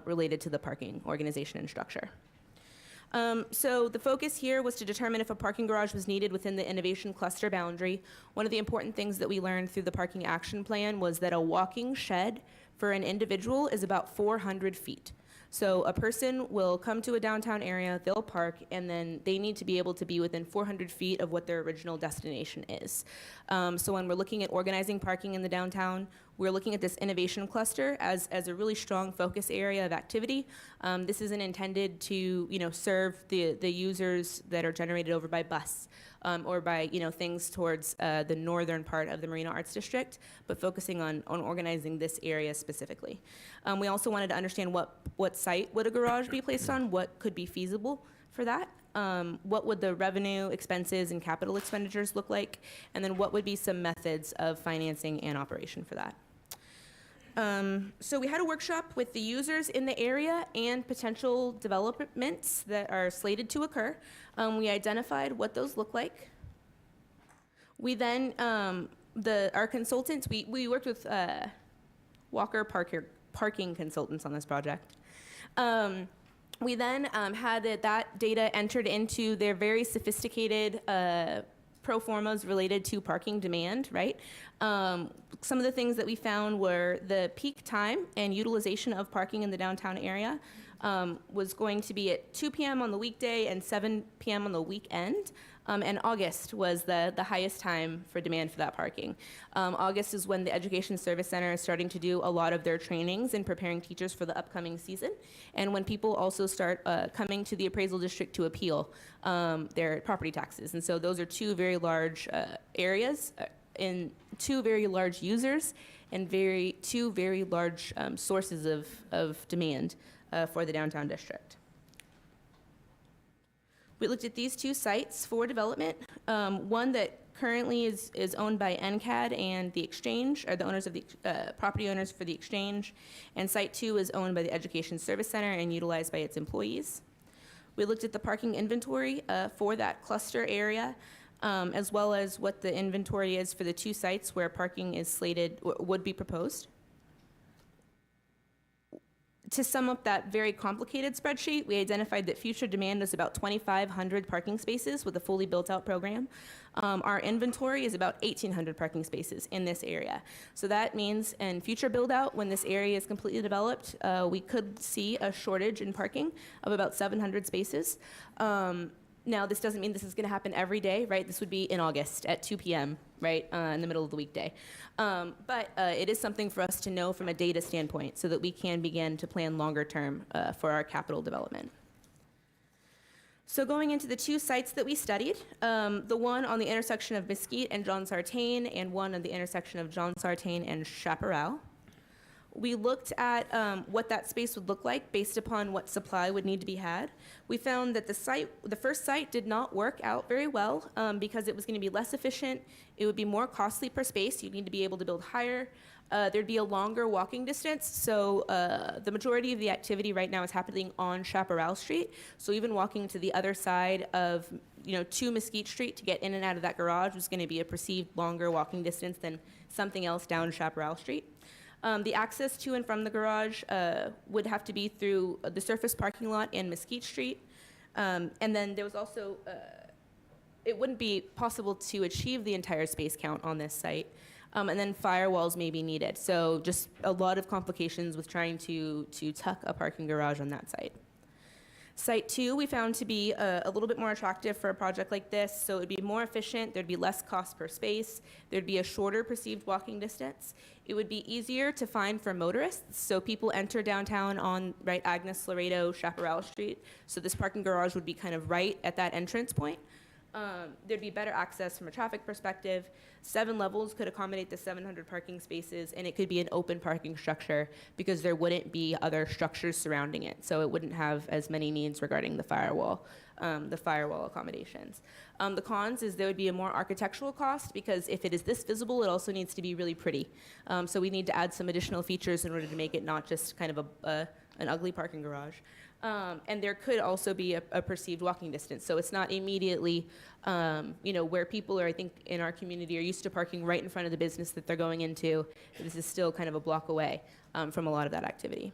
related to the parking organization and structure. So the focus here was to determine if a parking garage was needed within the innovation cluster boundary. One of the important things that we learned through the parking action plan was that a walking shed for an individual is about 400 feet. So a person will come to a downtown area, they'll park, and then they need to be able to be within 400 feet of what their original destination is. So when we're looking at organizing parking in the downtown, we're looking at this innovation cluster as a really strong focus area of activity. This isn't intended to, you know, serve the users that are generated over by bus or by, you know, things towards the northern part of the Marina Arts District, but focusing on organizing this area specifically. We also wanted to understand what site would a garage be placed on, what could be feasible for that. What would the revenue, expenses, and capital expenditures look like? And then what would be some methods of financing and operation for that? So we had a workshop with the users in the area and potential developments that are slated to occur. We identified what those look like. We then, our consultants, we worked with Walker Parking Consultants on this project. We then had that data entered into their very sophisticated pro formas related to parking demand, right? Some of the things that we found were the peak time and utilization of parking in the downtown area was going to be at 2 p.m. on the weekday and 7 p.m. on the weekend. And August was the highest time for demand for that parking. August is when the Education Service Center is starting to do a lot of their trainings and preparing teachers for the upcoming season, and when people also start coming to the appraisal district to appeal their property taxes. And so those are two very large areas and two very large users and two very large sources of demand for the downtown district. We looked at these two sites for development. One that currently is owned by NCAD and the Exchange, are the owners of the property owners for the Exchange, and Site 2 is owned by the Education Service Center and utilized by its employees. We looked at the parking inventory for that cluster area, as well as what the inventory is for the two sites where parking is slated or would be proposed. To sum up that very complicated spreadsheet, we identified that future demand is about 2,500 parking spaces with a fully built-out program. Our inventory is about 1,800 parking spaces in this area. So that means in future build-out, when this area is completely developed, we could see a shortage in parking of about 700 spaces. Now, this doesn't mean this is going to happen every day, right? This would be in August at 2 p.m., right, in the middle of the weekday. But it is something for us to know from a data standpoint so that we can begin to plan longer term for our capital development. So going into the two sites that we studied, the one on the intersection of Mesquite and John Sartain, and one on the intersection of John Sartain and Chaparral. We looked at what that space would look like based upon what supply would need to be had. We found that the first site did not work out very well because it was going to be less efficient. It would be more costly per space. You'd need to be able to build higher. There'd be a longer walking distance. So the majority of the activity right now is happening on Chaparral Street. So even walking to the other side of, to Mesquite Street to get in and out of that garage was going to be a perceived longer walking distance than something else down Chaparral Street. The access to and from the garage would have to be through the surface parking lot and Mesquite Street. And then there was also, it wouldn't be possible to achieve the entire space count on this site. And then firewalls may be needed. So just a lot of complications with trying to tuck a parking garage on that site. Site 2 we found to be a little bit more attractive for a project like this, so it would be more efficient, there'd be less cost per space, there'd be a shorter perceived walking distance. It would be easier to find for motorists, so people enter downtown on Agnes, Laredo, Chaparral Street, so this parking garage would be kind of right at that entrance point. There'd be better access from a traffic perspective. 7 levels could accommodate the 700 parking spaces, and it could be an open parking structure because there wouldn't be other structures surrounding it, so it wouldn't have as many needs regarding the firewall accommodations. The cons is there would be a more architectural cost because if it is this visible, it also needs to be really pretty. So we need to add some additional features in order to make it not just kind of an ugly parking garage. And there could also be a perceived walking distance. So it's not immediately, where people are, I think, in our community are used to parking right in front of the business that they're going into. This is still kind of a block away from a lot of that activity.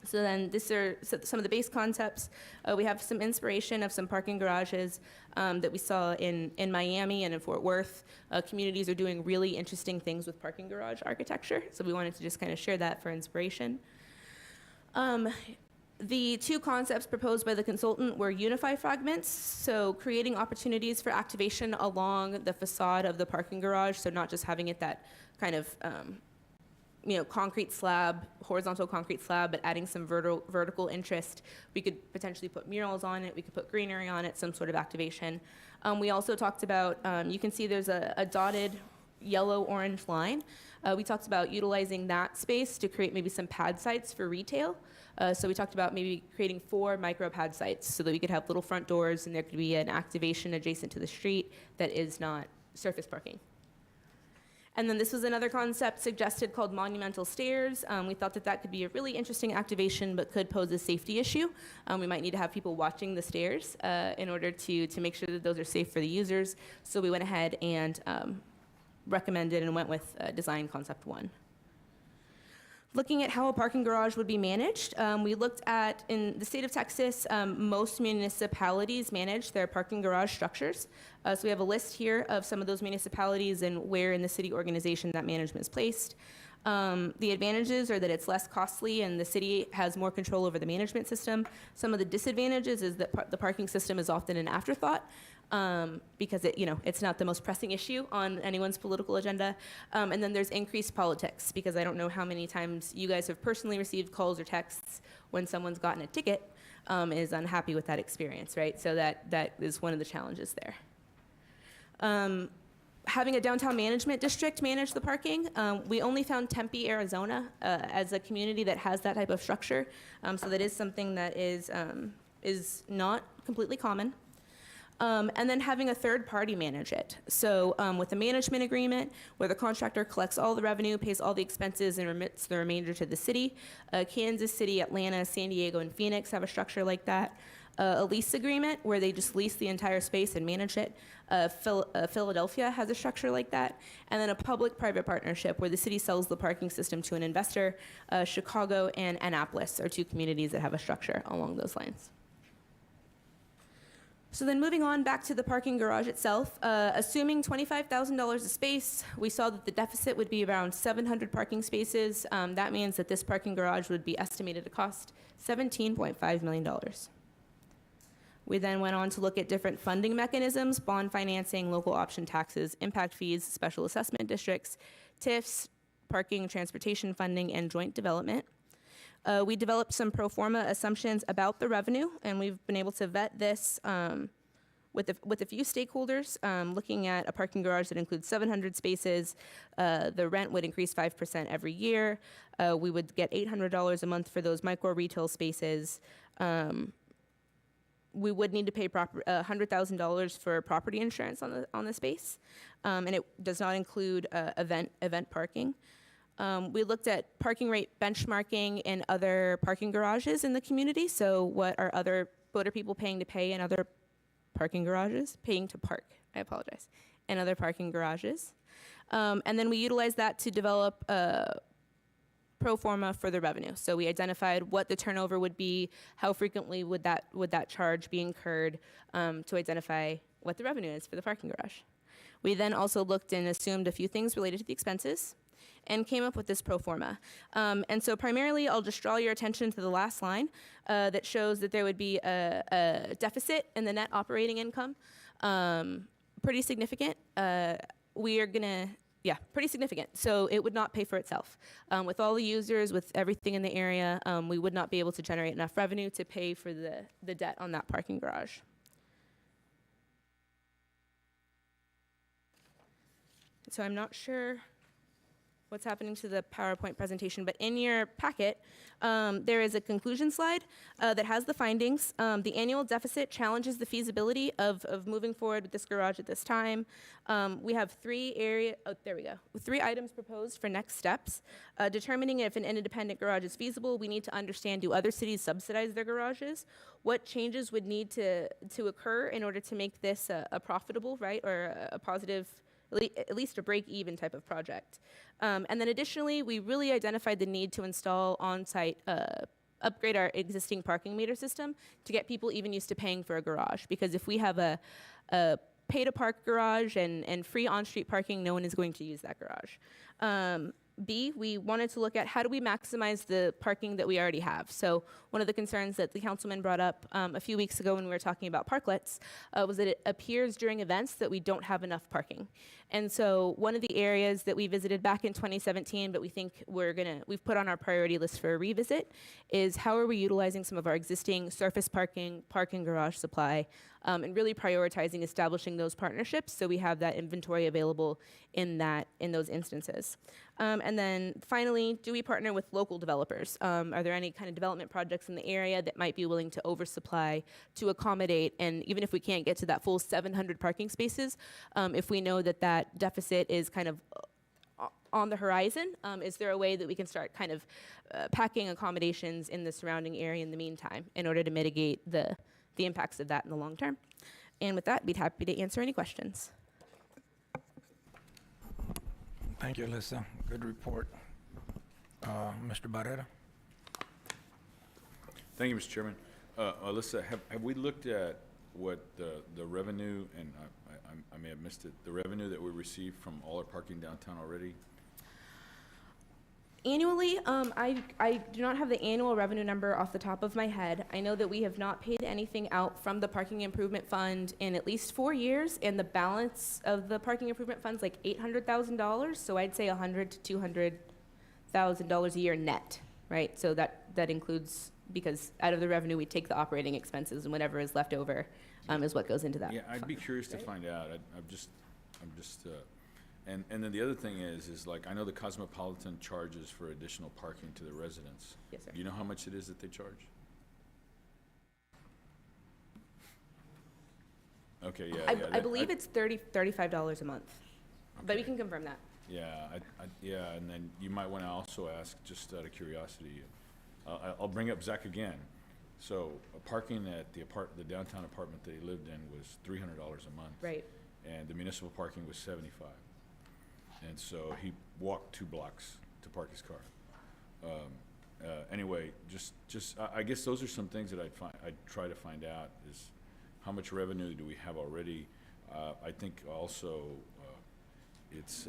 So then these are some of the base concepts. We have some inspiration of some parking garages that we saw in Miami and in Fort Worth. Communities are doing really interesting things with parking garage architecture. So we wanted to just kind of share that for inspiration. The 2 concepts proposed by the consultant were unify fragments, so creating opportunities for activation along the facade of the parking garage, so not just having it that kind of, concrete slab, horizontal concrete slab, but adding some vertical interest. We could potentially put murals on it, we could put greenery on it, some sort of activation. We also talked about, you can see there's a dotted yellow-orange line. We talked about utilizing that space to create maybe some pad sites for retail. So we talked about maybe creating 4 micro pad sites so that we could have little front doors and there could be an activation adjacent to the street that is not surface parking. And then this was another concept suggested called monumental stairs. We thought that could be a really interesting activation but could pose a safety issue. We might need to have people watching the stairs in order to make sure that those are safe for the users. So we went ahead and recommended and went with design concept 1. Looking at how a parking garage would be managed, we looked at, in the state of Texas, most municipalities manage their parking garage structures. So we have a list here of some of those municipalities and where in the city organization that management is placed. The advantages are that it's less costly and the city has more control over the management system. Some of the disadvantages is that the parking system is often an afterthought. Because it's not the most pressing issue on anyone's political agenda. And then there's increased politics, because I don't know how many times you guys have personally received calls or texts when someone's gotten a ticket and is unhappy with that experience, right? So that is one of the challenges there. Having a downtown management district manage the parking, we only found Tempe, Arizona as a community that has that type of structure. So that is something that is not completely common. And then having a third party manage it. So with a management agreement where the contractor collects all the revenue, pays all the expenses, and remits the remainder to the city. Kansas City, Atlanta, San Diego, and Phoenix have a structure like that. A lease agreement where they just lease the entire space and manage it. Philadelphia has a structure like that. And then a public-private partnership where the city sells the parking system to an investor. Chicago and Annapolis are 2 communities that have a structure along those lines. So then moving on back to the parking garage itself, assuming $25,000 a space, we saw that the deficit would be around 700 parking spaces. That means that this parking garage would be estimated to cost $17.5 million. We then went on to look at different funding mechanisms, bond financing, local option taxes, impact fees, special assessment districts, TIFs, parking, transportation funding, and joint development. We developed some pro forma assumptions about the revenue, and we've been able to vet this with a few stakeholders, looking at a parking garage that includes 700 spaces. The rent would increase 5% every year. We would get $800 a month for those micro retail spaces. We would need to pay $100,000 for property insurance on the space, and it does not include event parking. We looked at parking rate benchmarking in other parking garages in the community. So what are people paying to pay in other parking garages? Paying to park, I apologize, in other parking garages. And then we utilized that to develop pro forma for the revenue. So we identified what the turnover would be, how frequently would that charge be incurred, to identify what the revenue is for the parking garage. We then also looked and assumed a few things related to the expenses and came up with this pro forma. And so primarily, I'll just draw your attention to the last line that shows that there would be a deficit in the net operating income, pretty significant. Pretty significant. So it would not pay for itself. With all the users, with everything in the area, we would not be able to generate enough revenue to pay for the debt on that parking garage. So I'm not sure what's happening to the PowerPoint presentation, but in your packet, there is a conclusion slide that has the findings. The annual deficit challenges the feasibility of moving forward with this garage at this time. We have three items proposed for next steps. Determining if an independent garage is feasible, we need to understand, do other cities subsidize their garages? What changes would need to occur in order to make this a profitable, right, or a positive, at least a break-even type of project. And then additionally, we really identified the need to install on-site, upgrade our existing parking meter system to get people even used to paying for a garage. Because if we have a pay-to-park garage and free on-street parking, no one is going to use that garage. B, we wanted to look at how do we maximize the parking that we already have. So one of the concerns that the councilman brought up a few weeks ago when we were talking about parklets was that it appears during events that we don't have enough parking. And so one of the areas that we visited back in 2017, but we think we've put on our priority list for a revisit, is how are we utilizing some of our existing surface parking garage supply, and really prioritizing establishing those partnerships so we have that inventory available in those instances. And then finally, do we partner with local developers? Are there any kind of development projects in the area that might be willing to oversupply to accommodate, and even if we can't get to that full 700 parking spaces, if we know that deficit is kind of on the horizon, is there a way that we can start kind of packing accommodations in the surrounding area in the meantime in order to mitigate the impacts of that in the long term? And with that, I'd be happy to answer any questions. Thank you, Alyssa. Good report. Mr. Barrera? Thank you, Mr. Chairman. Alyssa, have we looked at what the revenue, and I may have missed it, the revenue that we received from all our parking downtown already? Annually, I do not have the annual revenue number off the top of my head. I know that we have not paid anything out from the Parking Improvement Fund in at least 4 years, and the balance of the Parking Improvement Fund's like $800,000, so I'd say $100,000 to $200,000 a year net, right? So that includes, because out of the revenue, we take the operating expenses, and whatever is left over is what goes into that. Yeah, I'd be curious to find out. And then the other thing is like, I know the Cosmopolitan charges for additional parking to the residents. Yes, sir. Do you know how much it is that they charge? Okay, yeah. I believe it's $35 a month, but we can confirm that. Yeah, yeah, and then you might want to also ask, just out of curiosity, I'll bring up Zach again. So parking at the downtown apartment that he lived in was $300 a month. Right. And the municipal parking was $75. And so he walked 2 blocks to park his car. Anyway, I guess those are some things that I'd try to find out, is how much revenue do we have already? I think also it's,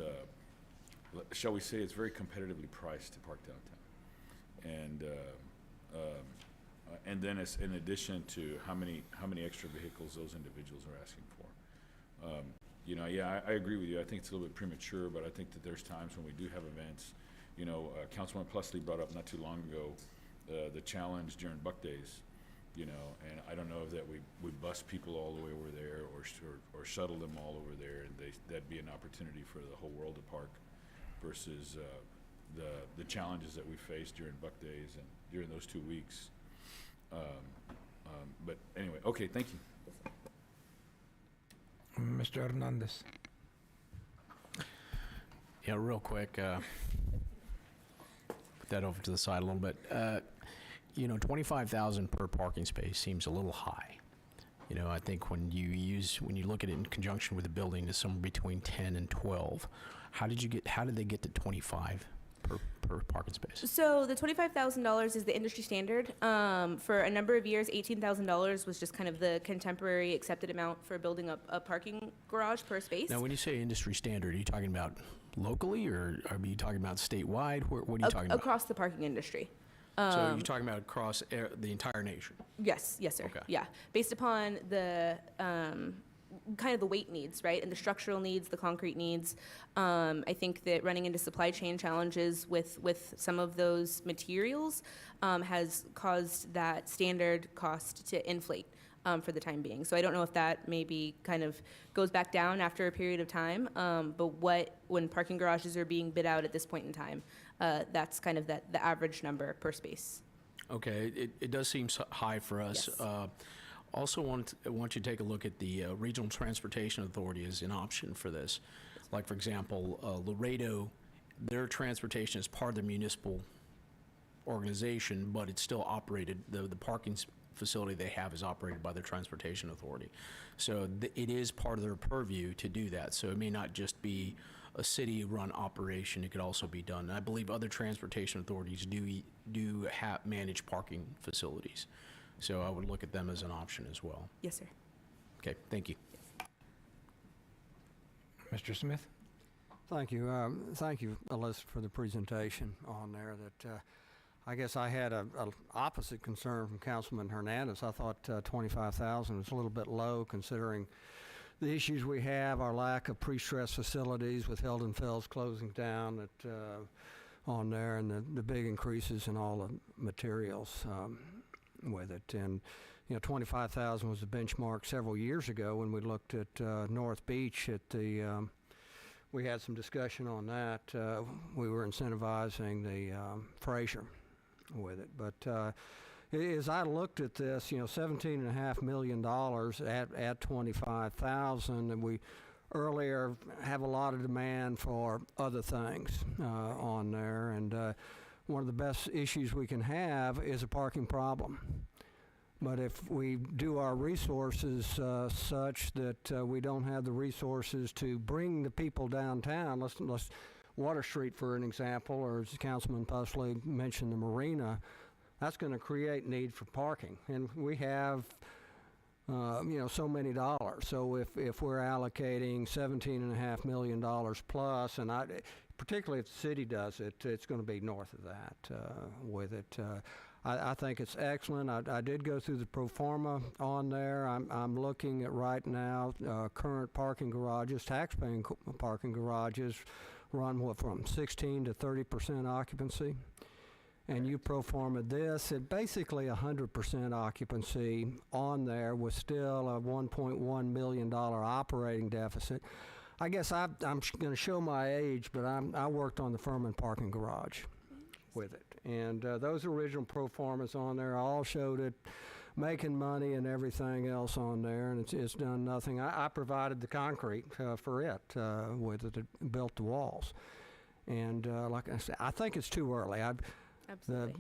shall we say, it's very competitively priced to park downtown. And then it's in addition to how many extra vehicles those individuals are asking for. You know, yeah, I agree with you. I think it's a little bit premature, but I think that there's times when we do have events. You know, Councilman Plessley brought up not too long ago the challenge during Buck Days, you know, and I don't know if that we bus people all the way over there or shuttle them all over there, and that'd be an opportunity for the whole world to park versus the challenges that we faced during Buck Days and during those 2 weeks. But anyway, okay, thank you. Mr. Hernandez. Yeah, real quick, put that over to the side a little bit. You know, 25,000 per parking space seems a little high. You know, I think when you look at it in conjunction with the building, it's somewhere between 10 and 12. How did they get to 25 per parking space? So the $25,000 is the industry standard. For a number of years, $18,000 was just kind of the contemporary accepted amount for building up a parking garage per space. Now, when you say industry standard, are you talking about locally, or are you talking about statewide? What are you talking about? Across the parking industry. So you're talking about across the entire nation? Yes, sir. Okay. Yeah, based upon the kind of the weight needs, right, and the structural needs, the concrete needs. I think that running into supply chain challenges with some of those materials has caused that standard cost to inflate for the time being. So I don't know if that maybe kind of goes back down after a period of time. But when parking garages are being bid out at this point in time, that's kind of the average number per space. Okay, it does seem high for us. Yes. Also want you to take a look at the Regional Transportation Authority as an option for this. Like, for example, Laredo, their transportation is part of the municipal organization, but it's still operated, the parking facility they have is operated by the Transportation Authority. So it is part of their purview to do that. So it may not just be a city-run operation, it could also be done. And I believe other transportation authorities do manage parking facilities. So I would look at them as an option as well. Yes, sir. Okay, thank you. Mr. Smith? Thank you. Thank you, Alyssa, for the presentation on there. That I guess I had a opposite concern from Councilman Hernandez. I thought 25,000 was a little bit low considering the issues we have, our lack of pre-stress facilities with Hilden Fells closing down on there, and the big increases in all the materials with it. And, you know, 25,000 was the benchmark several years ago when we looked at North Beach at the, we had some discussion on that. We were incentivizing the Fraser with it. But as I looked at this, you know, $17.5 million at 25,000, and we earlier have a lot of demand for other things on there. And one of the best issues we can have is a parking problem. But if we do our resources such that we don't have the resources to bring the people downtown, let's Water Street, for an example, or as Councilman Pusley mentioned, the marina, that's going to create need for parking. And we have, you know, so many dollars. So if we're allocating $17.5 million plus, and particularly if the city does it, it's going to be north of that with it. I think it's excellent. I did go through the pro forma on there. I'm looking at right now current parking garages, taxpaying parking garages run from 16 to 30% occupancy. And you pro forma this at basically 100% occupancy on there with still a $1.1 million operating deficit. I guess I'm going to show my age, but I worked on the Furman parking garage with it. And those original pro formas on there all showed it making money and everything else on there, and it's done nothing. I provided the concrete for it with it, built the walls. And like I said, I think it's too early. Absolutely.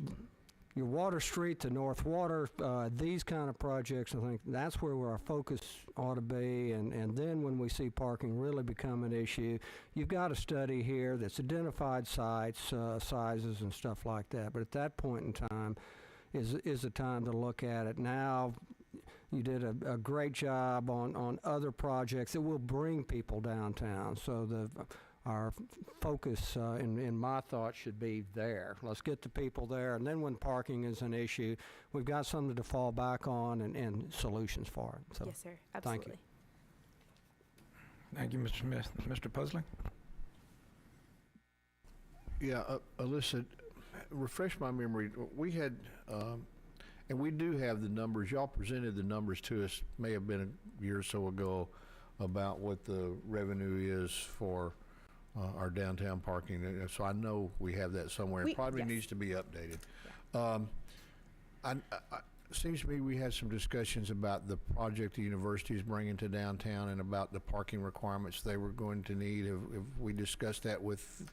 Your Water Street to North Water, these kind of projects, I think that's where our focus ought to be. And then when we see parking really become an issue, you've got a study here that's identified sites, sizes and stuff like that. But at that point in time is the time to look at it. Now, you did a great job on other projects that will bring people downtown. So our focus, in my thoughts, should be there. Let's get the people there, and then when parking is an issue, we've got something to fall back on and solutions for it. So, yes, sir. Absolutely. Thank you, Mr. Smith. Mr. Pusley? Yeah, Alyssa, refresh my memory. We had, and we do have the numbers. Y'all presented the numbers to us, may have been a year or so ago, about what the revenue is for our downtown parking. So I know we have that somewhere. It probably yes. needs to be updated. Seems to me we had some discussions about the project the university is bringing to downtown and about the parking requirements they were going to need. Have we discussed that with?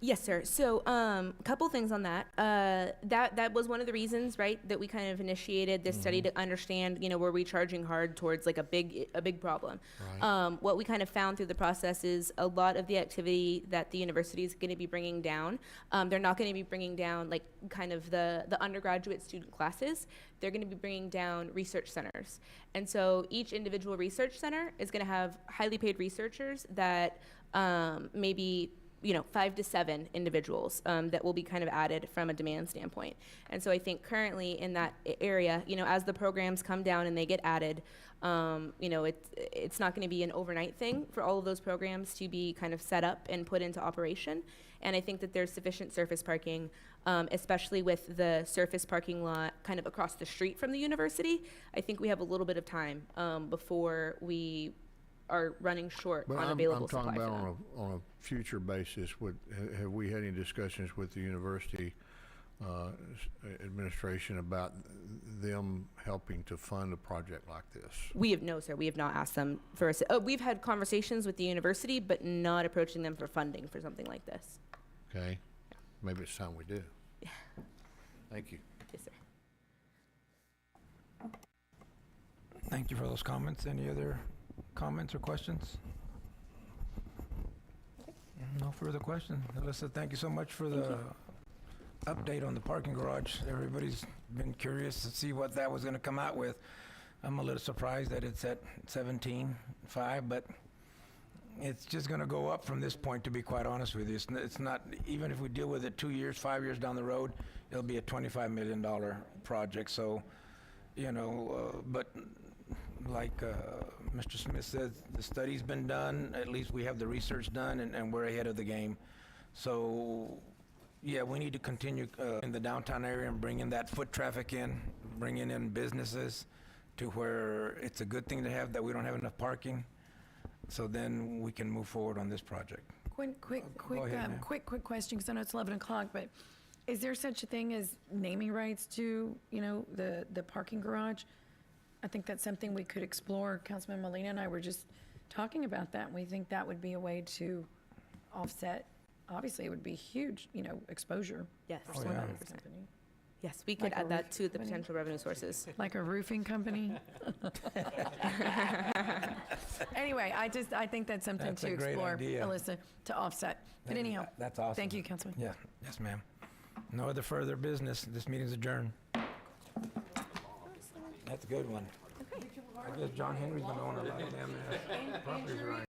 Yes, sir. So, a couple things on that. That was one of the reasons, right, that we kind of initiated this study to understand, were we charging hard towards like a big problem. Right. What we kind of found through the process is a lot of the activity that the university is going to be bringing down. They're not going to be bringing down like kind of the undergraduate student classes. They're going to be bringing down research centers, and so each individual research center is going to have highly paid researchers that maybe 5 to 7 individuals that will be kind of added from a demand standpoint. And so I think currently in that area, as the programs come down and they get added, it's not going to be an overnight thing for all of those programs to be kind of set up and put into operation. And I think that there's sufficient surface parking, especially with the surface parking lot kind of across the street from the university. I think we have a little bit of time before we are running short on available supply. I'm talking for about them. on a future basis. Have we had any discussions with the university administration about them helping to fund a project like this? No, sir. We have not asked them for we've had conversations with the university, but not approaching them for funding for something like this. Okay, maybe it's time we do. Yeah. Thank you. Yes, sir. Thank you for those comments. Any other comments or questions? No further questions. Alyssa, thank you so much for the update on the parking garage. Everybody's been curious to see what that was going to come out with. I'm a little surprised that it's at 17.5, but it's just going to go up from this point, to be quite honest with you. It's not, even if we deal with it 2 years, 5 years down the road, it'll be a $25 million project. So, but like Mr. Smith said, the study's been done. At least we have the research done, and we're ahead of the game. So, yeah, we need to continue in the downtown area and bringing that foot traffic in, bringing in businesses to where it's a good thing to have that we don't have enough parking. So then we can move forward on this project. Quick ahead, ma'am. question, because I know it's 11 o'clock, but is there such a thing as naming rights to, the parking garage? I think that's something we could explore. Councilman Molina and I were just talking about that, and we think that would be a way to offset. Obviously, it would be huge, exposure Yes. for Oh, someone yeah. else's company. Yes, we could Like a add that roof to the company? potential revenue sources. Like a roofing company? Anyway, I think that's something That's to a great explore, idea. Alyssa, to offset. But anyhow, That's awesome. thank you, Councilman. Yeah, yes, ma'am. No other further business. This meeting's adjourned. That's a good one. I guess John Henry's gonna own a lot of them properties around